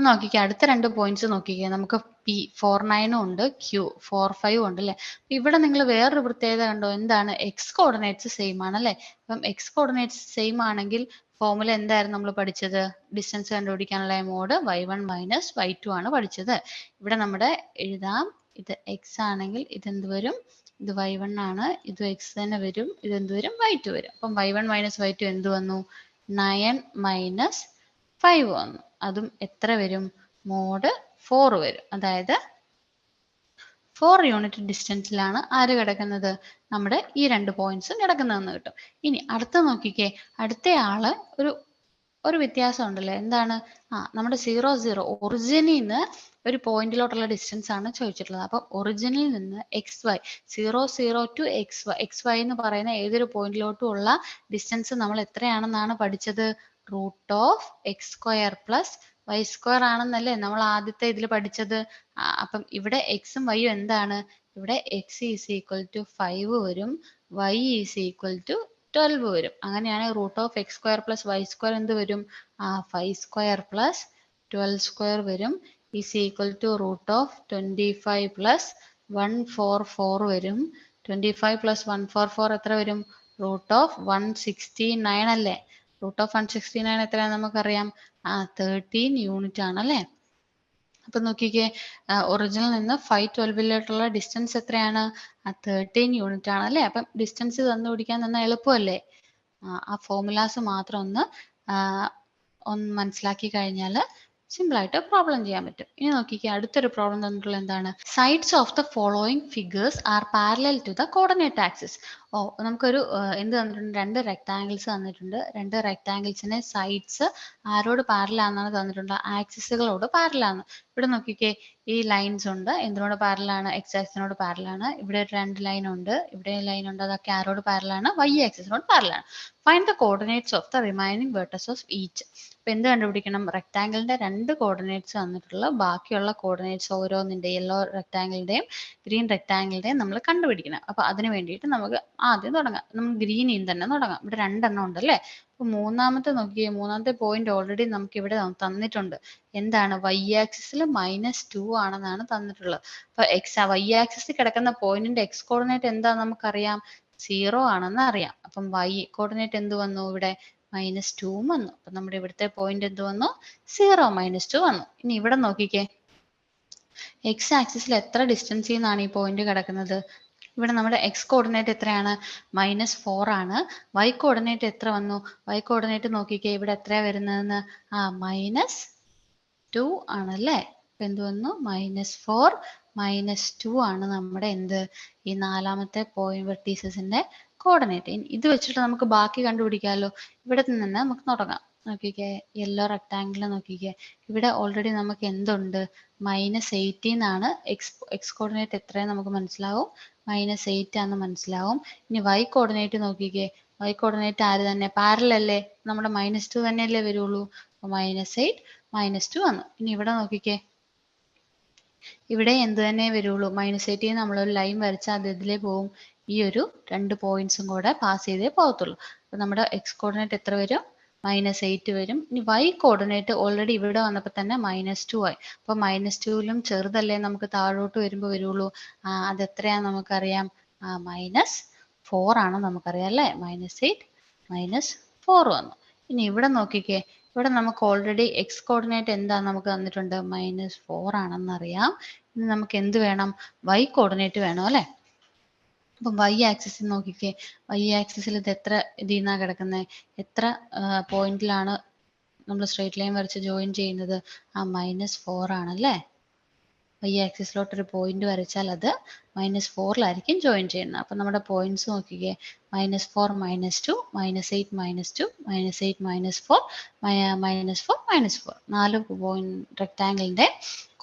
A: നോക്കിക്കേ, അടുത്ത രണ്ട് പോയിന്റ്സ് നോക്കിക്കേ. നമുക്ക് പി 49 ഉണ്ട്, ക്യൂ 45 ഉണ്ട് അല്ലേ. ഇവിടെ നിങ്ങൾ വേറൊരു പ്രത്യേകത കണ്ടോ? എന്താണ്? എക്സ് കോർഡിനേറ്റ്സ് സെയിം ആണ് അല്ലേ. അപ്പം എക്സ് കോർഡിനേറ്റ്സ് സെയിം ആണെങ്കിൽ ഫോർമുല എന്തായിരുന്നു നമ്മൾ പഠിച്ചത്? ഡിസ്റ്റൻസ് കണ്ടുപിടിക്കാനുള്ള മോഡ് y1 മൈനസ് y2 ആണ് പഠിച്ചത്. ഇവിടെ നമ്മുടെ എഴുതാം, ഇത് എക്സ് ആണെങ്കിൽ ഇതെന്ത് വരും? ഇത് y1 ആണ്, ഇത് എക്സ് തന്നെ വരും, ഇതെന്ത് വരും? y2 വരും. അപ്പം y1 മൈനസ് y2 എന്ത് വന്നു? 9 മൈനസ് 5 വന്നു. അതും എത്ര വരും? മോഡ് 4 വരും. അതായത് 4 യൂണിറ്റ് ഡിസ്റ്റൻസിലാണ് ആര് കിടക്കുന്നത്? നമ്മുടെ ഈ രണ്ട് പോയിന്റ്സും കിടക്കുന്നതെന്ന് കിട്ടും. ഇനി അടുത്ത നോക്കിക്കേ, അടുത്ത ആള് ഒരു വ്യത്യാസം ഉണ്ടല്ലേ. എന്താണ്? നമ്മുടെ 0 0 ഒറിജിനിൽ നിന്ന് ഒരു പോയിന്റിലോട്ടുള്ള ഡിസ്റ്റൻസ് ആണ് ചോദിച്ചിട്ടുള്ളത്. അപ്പൊ ഒറിജിനിൽ നിന്ന് XY 0 0 ടു XY എന്ന് പറയുന്ന ഏതൊരു പോയിന്റിലോട്ടും ഉള്ള ഡിസ്റ്റൻസ് നമ്മൾ എത്രയാണെന്നാണ് പഠിച്ചത്? Root of X square plus Y square ആണെന്നല്ലേ നമ്മൾ ആദ്യത്തെ ഇതിൽ പഠിച്ചത്. അപ്പം ഇവിടെ എക്സും വൈയും എന്താണ്? ഇവിടെ എക്സ് ഈസ് ഈക്വൽ ടു 5 വരും, വൈ ഈസ് ഈക്വൽ ടു 12 വരും. അങ്ങനെയാണ് root of X square plus Y square എന്ത് വരും? 5 സ്ക്വയർ പ്ലസ് 12 സ്ക്വയർ വരും, is equal to root of 25 plus 144 വരും. 25 പ്ലസ് 144 എത്ര വരും? റൂട്ട് ഓഫ് 169 അല്ലേ. റൂട്ട് ഓഫ് 169 എത്രയാണ് നമുക്കറിയാം? 13 യൂണിറ്റ് ആണല്ലേ. അപ്പൊ നോക്കിക്കേ, ഒറിജിനിൽ നിന്ന് 512 ഡിസ്റ്റൻസ് എത്രയാണ്? 13 യൂണിറ്റ് ആണ് അല്ലേ. അപ്പം ഡിസ്റ്റൻസ് കണ്ടുപിടിക്കാൻ തന്നെ എളുപ്പമല്ലേ. ആ ഫോർമുലാസ് മാത്രം ഒന്ന് മനസ്സിലാക്കി കഴിഞ്ഞാൽ സിമ്പിൾ ആയിട്ട് പ്രോബ്ലം ചെയ്യാൻ പറ്റും. ഇനി നോക്കിക്കേ, അടുത്തൊരു പ്രോബ്ലം തന്നിട്ടുള്ള എന്താണ്? Sides of the following figures are parallel to the coordinate axis. നമുക്കൊരു എന്ത് തന്നിട്ടുണ്ട്? രണ്ട് റെക്ടാങ്കിൾസ് തന്നിട്ടുണ്ട്. രണ്ട് റെക്ടാങ്കിൾസിന്റെ സൈഡ്സ് ആരോട് പാരലാണെന്നാണ് തന്നിട്ടുണ്ട്? ആക്സിസുകളോട് പാരലാണ്. ഇവിടെ നോക്കിക്കേ, ഈ ലൈൻസ് ഉണ്ട്. എന്തിനോട് പാരലാണ്? എക്സ് ആക്സിസിനോട് പാരലാണ്. ഇവിടെ രണ്ട് ലൈൻ ഉണ്ട്, ഇവിടെ ലൈൻ ഉണ്ട്. അതൊക്കെ ആരോട് പാരലാണ്? വൈ ആക്സിസിനോട് പാരലാണ്. Find the coordinates of the remaining vertex of each. അപ്പൊ എന്ത് കണ്ടുപിടിക്കണം? റെക്ടാങ്കിളിന്റെ രണ്ട് കോർഡിനേറ്റ്സ് തന്നിട്ടുള്ള ബാക്കിയുള്ള കോർഡിനേറ്റ്സ് ഓരോന്നിന്റെ യെല്ലോ റെക്ടാങ്കിളിന്റെയും ഗ്രീൻ റെക്ടാങ്കിളിന്റെയും നമ്മൾ കണ്ടുപിടിക്കണം. അപ്പൊ അതിന് വേണ്ടിയിട്ട് നമുക്ക് ആദ്യം തുടങ്ങാം. നമുക്ക് ഗ്രീനിൽ തന്നെ തുടങ്ങാം. ഇവിടെ രണ്ടെണ്ണം ഉണ്ട് അല്ലേ. അപ്പൊ മൂന്നാമത്തെ നോക്കിയേ, മൂന്നാമത്തെ പോയിന്റ് ഓൾറെഡി നമുക്ക് ഇവിടെ തന്നിട്ടുണ്ട്. എന്താണ്? വൈ ആക്സിസിൽ -2 ആണെന്നാണ് തന്നിട്ടുള്ളത്. അപ്പൊ വൈ ആക്സിസിൽ കിടക്കുന്ന പോയിന്റിന്റെ എക്സ് കോർഡിനേറ്റ് എന്താ നമുക്കറിയാം? 0 ആണെന്ന് അറിയാം. അപ്പം വൈ കോർഡിനേറ്റ് എന്ത് വന്നു? ഇവിടെ -2 വന്നു. അപ്പൊ നമ്മുടെ ഇവിടുത്തെ പോയിന്റ് എന്ത് വന്നു? 0 -2 വന്നു. ഇനി ഇവിടെ നോക്കിക്കേ, എക്സ് ആക്സിസിൽ എത്ര ഡിസ്റ്റൻസിൽ നിന്നാണ് ഈ പോയിന്റ് കിടക്കുന്നത്? ഇവിടെ നമ്മുടെ എക്സ് കോർഡിനേറ്റ് എത്രയാണ്? -4 ആണ്. വൈ കോർഡിനേറ്റ് എത്ര വന്നു? വൈ കോർഡിനേറ്റ് നോക്കിക്കേ, ഇവിടെ എത്രയാ വരുന്നതെന്ന്? -2 ആണല്ലേ. അപ്പൊ എന്ത് വന്നു? -4 -2 ആണ് നമ്മുടെ എന്ത്? ഈ നാലാമത്തെ പോയിന്റ് വെർട്ടീസസിന്റെ കോർഡിനേറ്റ്. ഇത് വെച്ചിട്ട് നമുക്ക് ബാക്കി കണ്ടുപിടിക്കാമല്ലോ. ഇവിടെ നിന്ന് തന്നെ നമുക്ക് തുടങ്ങാം. നോക്കിക്കേ, യെല്ലോ റെക്ടാങ്കിൾ നോക്കിക്കേ, ഇവിടെ ഓൾറെഡി നമുക്ക് എന്തുണ്ട്? -18 ആണ്. എക്സ് കോർഡിനേറ്റ് എത്രയെന്ന് നമുക്ക് മനസ്സിലാവും? -8 ആണെന്ന് മനസ്സിലാവും. ഇനി വൈ കോർഡിനേറ്റ് നോക്കിക്കേ, വൈ കോർഡിനേറ്റ് ആര് തന്നെ? പാരലൽ അല്ലേ. നമ്മുടെ -2 തന്നെയല്ലേ വരുള്ളൂ. -8 -2 വന്നു. ഇനി ഇവിടെ നോക്കിക്കേ, ഇവിടെ എന്ത് തന്നെ വരുള്ളൂ? -8 നമ്മളൊരു ലൈൻ വരച്ചാൽ അത് ഇതിലേ പോവും? ഈ ഒരു രണ്ട് പോയിന്റ്സും കൂടെ പാസ് ചെയ്തേ പോകത്തുള്ളൂ. അപ്പൊ നമ്മുടെ എക്സ് കോർഡിനേറ്റ് എത്ര വരും? -8 വരും. ഇനി വൈ കോർഡിനേറ്റ് ഓൾറെഡി ഇവിടെ വന്നപ്പോൾ തന്നെ -2 ആയി. അപ്പൊ -2ലും ചെറുതല്ലേ നമുക്ക് താഴോട്ട് വരുമ്പോൾ വരുള്ളൂ? അത് എത്രയാന്ന് നമുക്കറിയാം? -4 ആണ് നമുക്കറിയാം അല്ലേ. -8 -4 വന്നു. ഇനി ഇവിടെ നോക്കിക്കേ, ഇവിടെ നമുക്ക് ഓൾറെഡി എക്സ് കോർഡിനേറ്റ് എന്താ നമുക്ക് തന്നിട്ടുണ്ട്? -4 ആണെന്ന് അറിയാം. ഇനി നമുക്ക് എന്ത് വേണം? വൈ കോർഡിനേറ്റ് വേണം അല്ലേ. അപ്പം വൈ ആക്സിസിൽ നോക്കിക്കേ, വൈ ആക്സിസിൽ ഇത് എത്ര ഇതിൽ നിന്നാണ് കിടക്കുന്നത്? എത്ര പോയിന്റിലാണ് നമ്മൾ സ്ട്രേറ്റ് ലൈൻ വരച്ച് ജോയിൻ ചെയ്യുന്നത്? -4 ആണല്ലേ. വൈ ആക്സിസിലോട്ടൊരു പോയിന്റ് വരച്ചാൽ അത് -4ലായിരിക്കും ജോയിൻ ചെയ്യുന്നത്. അപ്പം നമ്മുടെ പോയിന്റ്സ് നോക്കിക്കേ, -4 -2 -8 -2 -8 -4 -4 നാല് പോയിന്റ് റെക്ടാങ്കിളിന്റെ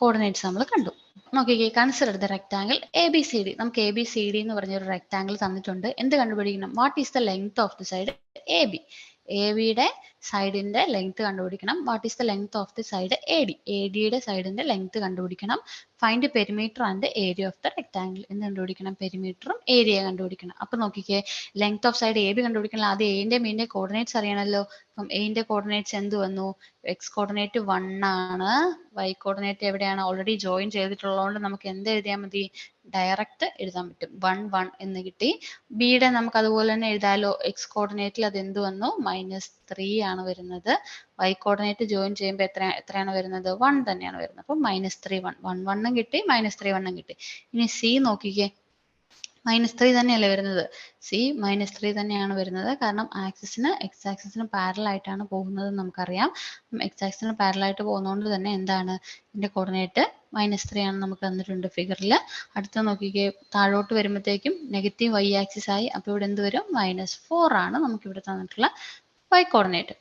A: കോർഡിനേറ്റ്സ് നമ്മൾ കണ്ടു. നോക്കിക്കേ, കൺസിഡർ ദ റെക്ടാങ്കിൾ ABCD. നമുക്ക് ABCD എന്ന് പറഞ്ഞൊരു റെക്ടാങ്കിൾ തന്നിട്ടുണ്ട്. എന്ത് കണ്ടുപിടിക്കണം? What is the length of the side AB? ABയുടെ സൈഡിന്റെ ലെങ്ത് കണ്ടുപിടിക്കണം. What is the length of the side A D, A ഡിയുടെ സൈഡിന്റെ ലെങ്ത് കണ്ടുപിടിക്കണം. Find perimeter and area of the rectangle, എന്ന് കണ്ടുപിടിക്കണം, പെരിമീറ്ററും ഏരിയ കണ്ടുപിടിക്കണം. അപ്പൊ നോക്കിക്കേ, length of side A B കണ്ടുപിടിക്കണം. ആദ്യം എന്റെ മീനിന്റെ കോർഡിനേറ്റ്സ് അറിയണമല്ലോ. അപ്പം എന്റെ കോർഡിനേറ്റ്സ് എന്ത് വന്നു? എക്സ് കോർഡിനേറ്റ് 1 ആണ്, വൈ കോർഡിനേറ്റ് എവിടെയാണ്? ഓൾറെഡി ജോയിൻ ചെയ്തിട്ടുള്ളതുകൊണ്ട് നമുക്ക് എന്ത് എഴുതിയാൽ മതി? ഡയറക്റ്റ് എഴുതാൻ പറ്റും. 1 1 എന്ന് കിട്ടി. ബിയുടെ നമുക്ക് അതുപോലെ തന്നെ എഴുതാലോ. എക്സ് കോർഡിനേറ്റിൽ അത് എന്ത് വന്നു? -3 ആണ് വരുന്നത്. വൈ കോർഡിനേറ്റ് ജോയിൻ ചെയ്യുമ്പോൾ എത്രയാണ് വരുന്നത്? 1 തന്നെയാണ് വരുന്നത്. അപ്പം -3 1 1 1 കിട്ടി, -3 1 കിട്ടി. ഇനി സി നോക്കിക്കേ, -3 തന്നെയല്ലേ വരുന്നത്. സി -3 തന്നെയാണ് വരുന്നത്. കാരണം ആക്സിസിന് എക്സ് ആക്സിസിന് പാരലൽ ആയിട്ടാണ് പോകുന്നത് നമുക്കറിയാം. എക്സ് ആക്സിസിന് പാരലൽ ആയിട്ട് പോകുന്നതുകൊണ്ട് തന്നെ എന്താണ് ഇതിന്റെ കോർഡിനേറ്റ്? -3 ആണ് നമുക്ക് തന്നിട്ടുണ്ട് ഫിഗറിൽ. അടുത്ത നോക്കിക്കേ, താഴോട്ട് വരുമ്പോഴത്തേക്കും നെഗറ്റീവ് വൈ ആക്സിസ് ആയി. അപ്പോൾ ഇവിടെ എന്ത് വരും? -4 ആണ് നമുക്ക് ഇവിടെ തന്നിട്ടുള്ള വൈ കോർഡിനേറ്റ്.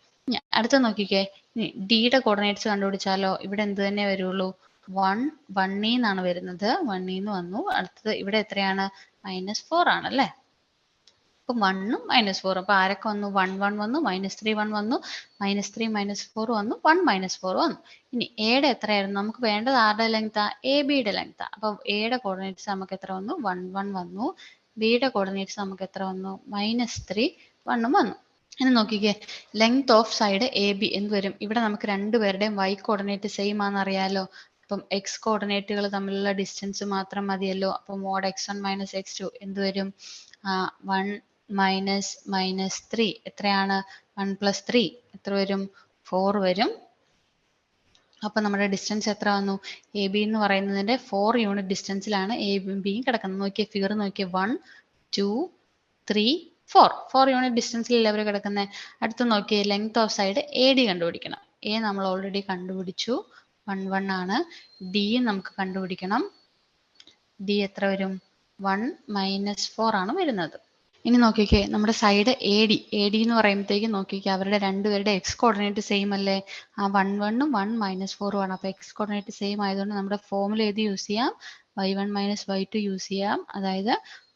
A: അടുത്ത നോക്കിക്കേ, ഇനി ഡിയുടെ കോർഡിനേറ്റ്സ് കണ്ടുപിടിച്ചാലോ. ഇവിടെ എന്ത് തന്നെ വരുള്ളൂ? 1 1 എന്നാണ് വരുന്നത്. 1 എന്ന് വന്നു. അടുത്തത് ഇവിടെ എത്രയാണ്? -4 ആണ് അല്ലേ. അപ്പൊ 1ഉം -4. അപ്പൊ ആരൊക്കെ വന്നു? 1 1 വന്നു, -3 1 വന്നു, -3 -4 വന്നു, 1 -4 വന്നു. ഇനി എയുടെ എത്രയായിരുന്നു? നമുക്ക് വേണ്ടത് ആരുടെ ലെങ്താ? എ ബിയുടെ ലെങ്താ. അപ്പൊ എയുടെ കോർഡിനേറ്റ്സ് നമുക്ക് എത്ര വന്നു? 1 1 വന്നു. ബിയുടെ കോർഡിനേറ്റ്സ് നമുക്ക് എത്ര വന്നു? -3 1 വന്നു. ഇനി നോക്കിക്കേ, length of side A B എന്ത് വരും? ഇവിടെ നമുക്ക് രണ്ടുപേരുടെയും വൈ കോർഡിനേറ്റ് സെയിം ആണെന്ന് അറിയാലോ. അപ്പം എക്സ് കോർഡിനേറ്റുകൾ തമ്മിലുള്ള ഡിസ്റ്റൻസ് മാത്രം മതിയല്ലോ. അപ്പം മോഡ് x1 - x2 എന്ത് വരും? 1 -3 എത്രയാണ്? 1 + 3 എത്ര വരും? 4 വരും. അപ്പൊ നമ്മുടെ ഡിസ്റ്റൻസ് എത്ര വന്നു? എ ബി എന്ന് പറയുന്നതിന്റെ 4 യൂണിറ്റ് ഡിസ്റ്റൻസിലാണ് എ ബിയും കിടക്കുന്നത്. നോക്കിയേ, ഫിഗർ നോക്കിയേ, 1 2 3 4 യൂണിറ്റ് ഡിസ്റ്റൻസിലല്ലേ അവർ കിടക്കുന്നത്. അടുത്ത് നോക്കിയേ, length of side A D കണ്ടുപിടിക്കണം. എ നമ്മൾ ഓൾറെഡി കണ്ടുപിടിച്ചു, 1 1 ആണ്. ഡി നമുക്ക് കണ്ടുപിടിക്കണം. ഡി എത്ര വരും? 1 -4 ആണ് വരുന്നത്. ഇനി നോക്കിക്കേ, നമ്മുടെ സൈഡ് എ ഡി എന്ന് പറയുമ്പോഴത്തേക്ക് നോക്കിക്കേ, അവരുടെ രണ്ടുപേരുടെ എക്സ് കോർഡിനേറ്റ് സെയിം അല്ലേ. ആ 1 1ഉം 1 -4ഉം ആണ്. അപ്പൊ എക്സ് കോർഡിനേറ്റ് സെയിം ആയതുകൊണ്ട് നമ്മുടെ ഫോമുല ഏത് യൂസ് ചെയ്യാം? y1 - y2 യൂസ് ചെയ്യാം. അതായത്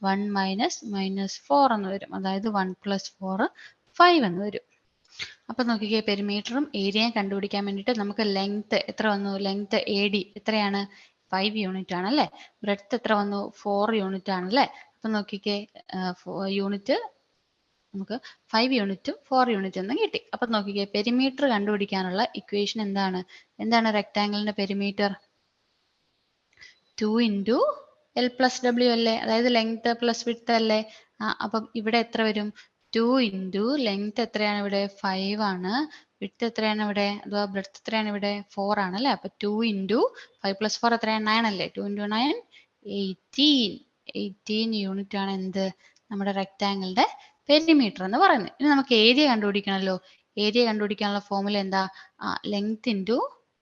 A: 1 -4 എന്ന് വരും. അതായത് 1 + 4 5 എന്ന് വരും. അപ്പൊ നോക്കിക്കേ, പെരിമീറ്ററും ഏരിയയും കണ്ടുപിടിക്കാൻ വേണ്ടിയിട്ട് നമുക്ക് ലെങ്ത് എത്ര വന്നു? ലെങ്ത് എ ഡി എത്രയാണ്? 5 യൂണിറ്റ് ആണ് അല്ലേ. ബ്രെഡ്ത്ത് എത്ര വന്നു? 4 യൂണിറ്റ് ആണ് അല്ലേ. അപ്പൊ നോക്കിക്കേ, യൂണിറ്റ് നമുക്ക് 5 യൂണിറ്റും 4 യൂണിറ്റ് എന്നും കിട്ടി. അപ്പൊ നോക്കിക്കേ, പെരിമീറ്റർ കണ്ടുപിടിക്കാനുള്ള ഇക്വേഷൻ എന്താണ്? എന്താണ് റെക്ടാംഗിളിന്റെ പെരിമീറ്റർ? 2 × L + W അല്ലേ. അതായത് ലെങ്ത് പ്ലസ് വിഡ്ത്ത് അല്ലേ. അപ്പം ഇവിടെ എത്ര വരും? 2 × ലെങ്ത് എത്രയാണ് ഇവിടെ? 5 ആണ്. വിഡ്ത്ത് എത്രയാണ് ഇവിടെ? അഥവാ ബ്രെഡ്ത്ത് എത്രയാണ് ഇവിടെ? 4 ആണ് അല്ലേ. അപ്പൊ 2 × 5 + 4 എത്രയാണ്? 9 അല്ലേ. 2 × 9 18 യൂണിറ്റ് ആണ് എന്ത്? നമ്മുടെ റെക്ടാംഗിളിന്റെ പെരിമീറ്റർ എന്ന് പറയുന്നത്. ഇനി നമുക്ക് ഏരിയ കണ്ടുപിടിക്കണമല്ലോ. ഏരിയ കണ്ടുപിടിക്കാനുള്ള ഫോമുല എന്താ? ലെങ്ത് ×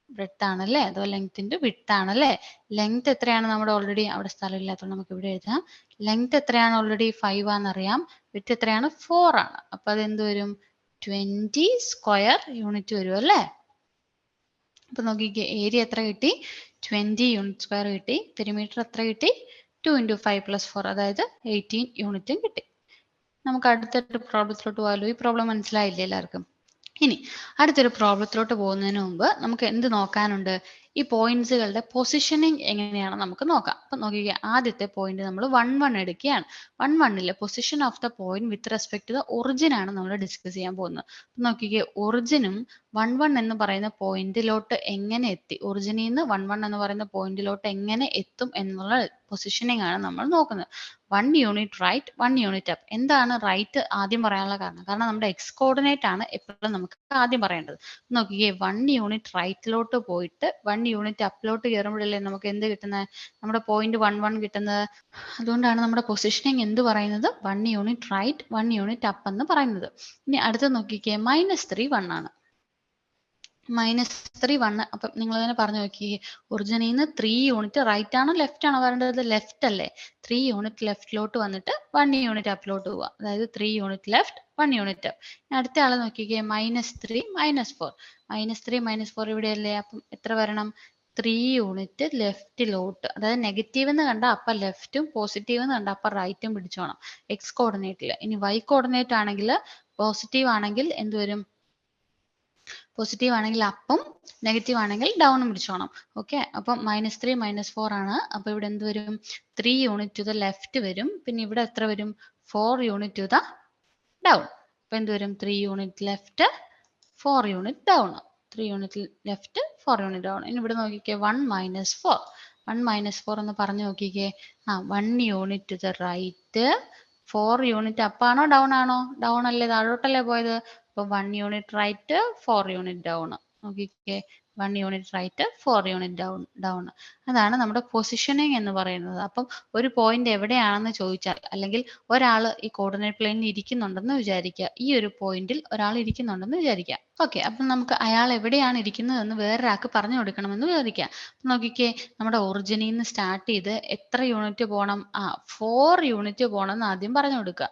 A: ബ്രെഡ്ത്ത് ആണല്ലേ, അഥവാ ലെങ്ത് × വിഡ്ത്ത് ആണല്ലേ. ലെങ്ത് എത്രയാണ്? നമ്മുടെ ഓൾറെഡി അവിടെ സ്ഥലം ഇല്ലാത്തതുകൊണ്ട് നമുക്ക് ഇവിടെ എഴുതാം. ലെങ്ത് എത്രയാണ്? ഓൾറെഡി 5 ആണെന്നറിയാം. വിഡ്ത്ത് എത്രയാണ്? 4 ആണ്. അപ്പൊ അതെന്ത് വരും? 20 സ്ക്വയർ യൂണിറ്റ് വരും അല്ലേ. അപ്പൊ നോക്കിക്കേ, ഏരിയ എത്ര കിട്ടി? 20 യൂണിറ്റ് സ്ക്വയർ കിട്ടി. പെരിമീറ്റർ എത്ര കിട്ടി? 2 × 5 + 4 അതായത് 18 യൂണിറ്റും കിട്ടി. നമുക്ക് അടുത്തൊരു പ്രോബ്ലത്തിലോട്ട് പോകാമല്ലോ. ഈ പ്രോബ്ലം മനസ്സിലായില്ലേ എല്ലാവർക്കും? ഇനി അടുത്തൊരു പ്രോബ്ലത്തിലോട്ട് പോകുന്നതിന് മുമ്പ് നമുക്ക് എന്ത് നോക്കാനുണ്ട്? ഈ പോയിന്റ്സുകളുടെ പൊസിഷനിങ് എങ്ങനെയാണ് നമുക്ക് നോക്കാം. അപ്പൊ നോക്കിക്കുക, ആദ്യത്തെ പോയിന്റ് നമ്മൾ 1 1 എടുക്കുകയാണ്. 1 1ലെ position of the point with respect to the origin ആണ് നമ്മൾ ഡിസ്കസ് ചെയ്യാൻ പോകുന്നത്. നോക്കിക്കുക, ഒറിജിനും 1 1 എന്ന് പറയുന്ന പോയിന്റിലോട്ട് എങ്ങനെ എത്തി, ഒറിജിനിൽ നിന്ന് 1 1 എന്ന് പറയുന്ന പോയിന്റിലോട്ട് എങ്ങനെ എത്തും എന്നുള്ള പൊസിഷനിങ് ആണ് നമ്മൾ നോക്കുന്നത്. 1 യൂണിറ്റ് റൈറ്റ്, 1 യൂണിറ്റ് അപ്പ്. എന്താണ് റൈറ്റ് ആദ്യം പറയാനുള്ള കാരണം? കാരണം നമ്മുടെ എക്സ് കോർഡിനേറ്റ് ആണ് എപ്പോഴും നമുക്ക് ആദ്യം പറയേണ്ടത്. നോക്കിക്കേ, 1 യൂണിറ്റ് റൈറ്റിലോട്ട് പോയിട്ട് 1 യൂണിറ്റ് അപ്പിലോട്ട് കയറുമ്പോഴല്ലേ നമുക്ക് എന്ത് കിട്ടുന്നത്? നമ്മുടെ പോയിന്റ് 1 1 കിട്ടുന്നത്. അതുകൊണ്ടാണ് നമ്മുടെ പൊസിഷനിങ് എന്ത് പറയുന്നത്? 1 യൂണിറ്റ് റൈറ്റ്, 1 യൂണിറ്റ് അപ്പ് എന്ന് പറയുന്നത്. ഇനി അടുത്ത് നോക്കിക്കേ, -3 1 ആണ്. -3 1. അപ്പം നിങ്ങൾ തന്നെ പറഞ്ഞു നോക്കി, ഒറിജിനിൽ നിന്ന് 3 യൂണിറ്റ് റൈറ്റ് ആണോ ലെഫ്റ്റ് ആണോ വരേണ്ടത്? ലെഫ്റ്റ് അല്ലേ. 3 യൂണിറ്റ് ലെഫ്റ്റിലോട്ട് വന്നിട്ട് 1 യൂണിറ്റ് അപ്പിലോട്ട് പോവുക. അതായത് 3 യൂണിറ്റ് ലെഫ്റ്റ്, 1 യൂണിറ്റ് അപ്പ്. അടുത്ത ആളെ നോക്കിക്കേ, -3 -4. -3 -4 ഇവിടെയല്ലേ. അപ്പം എത്ര വരണം? 3 യൂണിറ്റ് ലെഫ്റ്റിലോട്ട്. അതായത് നെഗറ്റീവ് എന്ന് കണ്ട അപ്പം ലെഫ്റ്റും, പോസിറ്റീവ് എന്ന് കണ്ട അപ്പം റൈറ്റും പിടിച്ചോണം എക്സ് കോർഡിനേറ്റിൽ. ഇനി വൈ കോർഡിനേറ്റ് ആണെങ്കിൽ, പോസിറ്റീവ് ആണെങ്കിൽ എന്ത് വരും? പോസിറ്റീവ് ആണെങ്കിൽ അപ്പും നെഗറ്റീവ് ആണെങ്കിൽ ഡൗണും പിടിച്ചോണം. ഓക്കെ, അപ്പം -3 -4 ആണ്. അപ്പോൾ ഇവിടെ എന്ത് വരും? 3 യൂണിറ്റ് ടു ദ ലെഫ്റ്റ് വരും. പിന്നെ ഇവിടെ എത്ര വരും? 4 യൂണിറ്റ് ടു ദ ഡൗൺ. അപ്പോൾ എന്ത് വരും? 3 unit left 4 unit down. 3 unit left 4 unit down. ഇനി ഇവിടെ നോക്കിക്കേ, 1 - 4. 1 - 4 എന്ന് പറഞ്ഞു നോക്കിക്കേ. 1 unit to the right 4 unit അപ്പാണോ ഡൗൺ ആണോ? ഡൗൺ അല്ലേ, താഴോട്ടല്ലേ പോയത്. അപ്പോൾ 1 യൂണിറ്റ് റൈറ്റ് 4 യൂണിറ്റ് ഡൗൺ. നോക്കിക്കേ, 1 യൂണിറ്റ് റൈറ്റ് 4 യൂണിറ്റ് ഡൗൺ. അതാണ് നമ്മുടെ പൊസിഷനിങ് എന്ന് പറയുന്നത്. അപ്പം ഒരു പോയിന്റ് എവിടെയാണെന്ന് ചോദിച്ചാൽ, അല്ലെങ്കിൽ ഒരാൾ ഈ കോർഡിനേറ്റ് പ്ലെയിനിൽ ഇരിക്കുന്നുണ്ടെന്ന് വിചാരിക്കുക. ഈ ഒരു പോയിന്റിൽ ഒരാൾ ഇരിക്കുന്നുണ്ടെന്ന് വിചാരിക്കുക. ഓക്കെ, അപ്പം നമുക്ക് അയാൾ എവിടെയാണ് ഇരിക്കുന്നതെന്ന് വേറൊരാൾക്ക് പറഞ്ഞു കൊടുക്കണമെന്ന് വിചാരിക്കുക. നോക്കിക്കേ, നമ്മുടെ ഒറിജിനിൽ നിന്ന് സ്റ്റാർട്ട് ചെയ്ത് എത്ര യൂണിറ്റ് പോകണം? 4 യൂണിറ്റ് പോകണം എന്ന് ആദ്യം പറഞ്ഞു കൊടുക്കുക.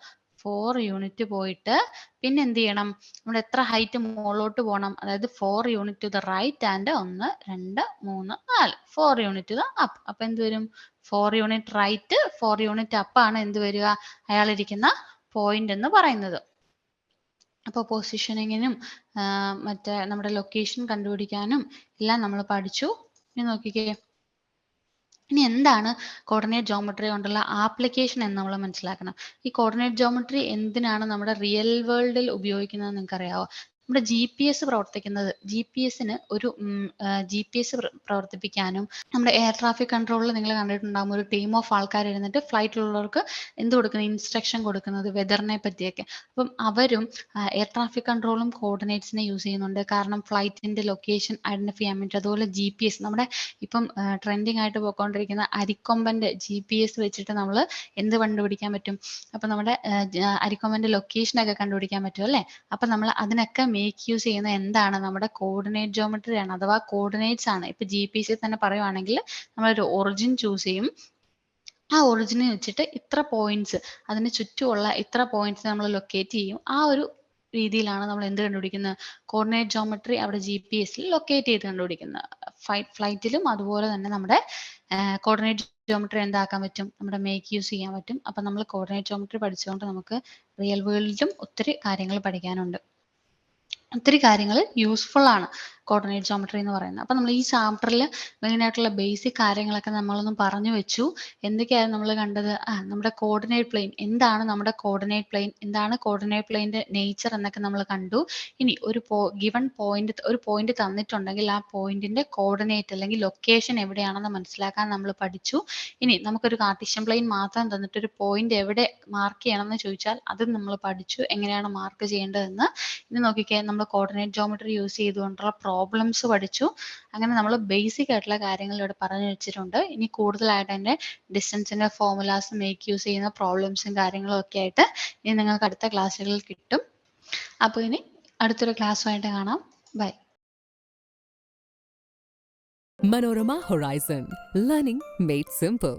A: 4 യൂണിറ്റ് പോയിട്ട് പിന്നെ എന്ത് ചെയ്യണം? നമ്മൾ എത്ര ഹൈറ്റ് മുകളിലോട്ട് പോകണം? അതായത് 4 unit to the right and 1 2 3 4 4 unit to the up. അപ്പൊ എന്ത് വരും? 4 യൂണിറ്റ് റൈറ്റ് 4 യൂണിറ്റ് അപ്പ് ആണ് എന്ത് വരിക? അയാൾ ഇരിക്കുന്ന പോയിന്റ് എന്ന് പറയുന്നത്. അപ്പോൾ പൊസിഷനിങ്ങിനും മറ്റേ നമ്മുടെ ലൊക്കേഷൻ കണ്ടുപിടിക്കാനും എല്ലാം നമ്മൾ പഠിച്ചു. ഇനി നോക്കിക്കേ, ഇനി എന്താണ് കോർഡിനേറ്റ് ജോമെട്രി കൊണ്ടുള്ള ആപ്ലിക്കേഷൻ എന്ന് നമ്മൾ മനസ്സിലാക്കണം. ഈ കോർഡിനേറ്റ് ജോമെട്രി എന്തിനാണ് നമ്മുടെ റിയൽ വേൾഡിൽ ഉപയോഗിക്കുന്നത് നിങ്ങൾക്ക് അറിയാവോ? നമ്മുടെ GPS പ്രവർത്തിക്കുന്നത്, GPS-ന് ഒരു GPS പ്രവർത്തിപ്പിക്കാനും, നമ്മുടെ എയർ ട്രാഫിക് കൺട്രോളിൽ നിങ്ങൾ കണ്ടിട്ടുണ്ടാകും, ഒരു ടീം ഓഫ് ആൾക്കാർ ഇരുന്നിട്ട് ഫ്ലൈറ്റിലുള്ളവർക്ക് എന്ത് കൊടുക്കുന്നത്? ഇൻസ്ട്രക്ഷൻ കൊടുക്കുന്നത് വെതറിനെ പറ്റിയൊക്കെ. അപ്പം അവരും എയർ ട്രാഫിക് കൺട്രോളും കോർഡിനേറ്റ്സിനെ യൂസ് ചെയ്യുന്നുണ്ട്. കാരണം ഫ്ലൈറ്റിന്റെ ലൊക്കേഷൻ ഐഡന്റിഫൈ ചെയ്യാൻ വേണ്ടി. അതുപോലെ GPS, നമ്മുടെ ഇപ്പം ട്രെൻഡിങ് ആയിട്ട് പോയിക്കൊണ്ടിരിക്കുന്ന അരിക്കൊമ്പന്റെ GPS വെച്ചിട്ട് നമ്മൾ എന്ത് കണ്ടുപിടിക്കാൻ പറ്റും? അപ്പം നമ്മുടെ അരിക്കൊമ്പന്റെ ലൊക്കേഷനൊക്കെ കണ്ടുപിടിക്കാൻ പറ്റും അല്ലേ? അപ്പം നമ്മൾ അതിനൊക്കെ മേക്ക് യൂസ് ചെയ്യുന്ന എന്താണ്? നമ്മുടെ കോർഡിനേറ്റ് ജോമെട്രി ആണ്, അഥവാ കോർഡിനേറ്റ്സ് ആണ്. ഇപ്പൊ GPS തന്നെ പറയുവാണെങ്കിൽ നമ്മളൊരു ഒറിജിൻ ചൂസ് ചെയ്യും. ആ ഒറിജിനെ വെച്ചിട്ട് ഇത്ര പോയിന്റ്സ്, അതിന് ചുറ്റുമുള്ള ഇത്ര പോയിന്റ്സ് നമ്മൾ ലൊക്കേറ്റ് ചെയ്യും. ആ ഒരു രീതിയിലാണ് നമ്മൾ എന്ത് കണ്ടുപിടിക്കുന്നത്? കോർഡിനേറ്റ് ജോമെട്രി അവിടെ GPS-ൽ ലൊക്കേറ്റ് ചെയ്ത് കണ്ടുപിടിക്കുന്നത്. ഫ്ലൈറ്റിലും അതുപോലെ തന്നെ നമ്മുടെ കോർഡിനേറ്റ് ജോമെട്രി എന്താക്കാൻ പറ്റും? നമ്മുടെ മേക്ക് യൂസ് ചെയ്യാൻ പറ്റും. അപ്പം നമ്മൾ കോർഡിനേറ്റ് ജോമെട്രി പഠിച്ചുകൊണ്ട് നമുക്ക് റിയൽ വേൾഡിലും ഒത്തിരി കാര്യങ്ങൾ പഠിക്കാനുണ്ട്. ഒത്തിരി കാര്യങ്ങൾ യൂസ്ഫുൾ ആണ് കോർഡിനേറ്റ് ജോമെട്രി എന്ന് പറയുന്നത്. അപ്പം നമ്മൾ ഈ ചാപ്റ്ററിൽ മെയിൻ ആയിട്ടുള്ള ബേസിക് കാര്യങ്ങളൊക്കെ നമ്മളൊന്ന് പറഞ്ഞു വെച്ചു. എന്തൊക്കെയാണ് നമ്മൾ കണ്ടത്? നമ്മുടെ കോർഡിനേറ്റ് പ്ലെയിൻ എന്താണ്? നമ്മുടെ കോർഡിനേറ്റ് പ്ലെയിൻ എന്താണ്? കോർഡിനേറ്റ് പ്ലെയിൻ്റെ നേച്ചർ എന്നൊക്കെ നമ്മൾ കണ്ടു. ഇനി ഒരു ഗിവൺ പോയിന്റ്, ഒരു പോയിന്റ് തന്നിട്ടുണ്ടെങ്കിൽ ആ പോയിന്റിന്റെ കോർഡിനേറ്റ് അല്ലെങ്കിൽ ലൊക്കേഷൻ എവിടെയാണെന്ന് മനസ്സിലാക്കാൻ നമ്മൾ പഠിച്ചു. ഇനി നമുക്കൊരു കാർട്ടീഷ്യൻ പ്ലെയിൻ മാത്രം തന്നിട്ട് ഒരു പോയിന്റ് എവിടെ മാർക്ക് ചെയ്യണമെന്ന് ചോദിച്ചാൽ അതും നമ്മൾ പഠിച്ചു, എങ്ങനെയാണ് മാർക്ക് ചെയ്യേണ്ടതെന്ന്. ഇനി നോക്കിക്കേ, നമ്മൾ കോർഡിനേറ്റ് ജോമെട്രി യൂസ് ചെയ്തുകൊണ്ടുള്ള പ്രോബ്ലംസ് പഠിച്ചു. അങ്ങനെ നമ്മൾ ബേസിക് ആയിട്ടുള്ള കാര്യങ്ങൾ ഇവിടെ പറഞ്ഞു വെച്ചിട്ടുണ്ട്. ഇനി കൂടുതലായിട്ട് അതിൻ്റെ ഡിസ്റ്റൻസിൻ്റെ ഫോർമുലാസ്, മേക്ക് യൂസ് ചെയ്യുന്ന പ്രോബ്ലംസും കാര്യങ്ങളും ഒക്കെ ആയിട്ട് ഇനി നിങ്ങൾക്ക് അടുത്ത ക്ലാസ്സുകളിൽ കിട്ടും. അപ്പോൾ ഇനി അടുത്തൊരു ക്ലാസ്സുമായിട്ട് കാണാം. By.
B: Manorama Horizon. Learning made simple.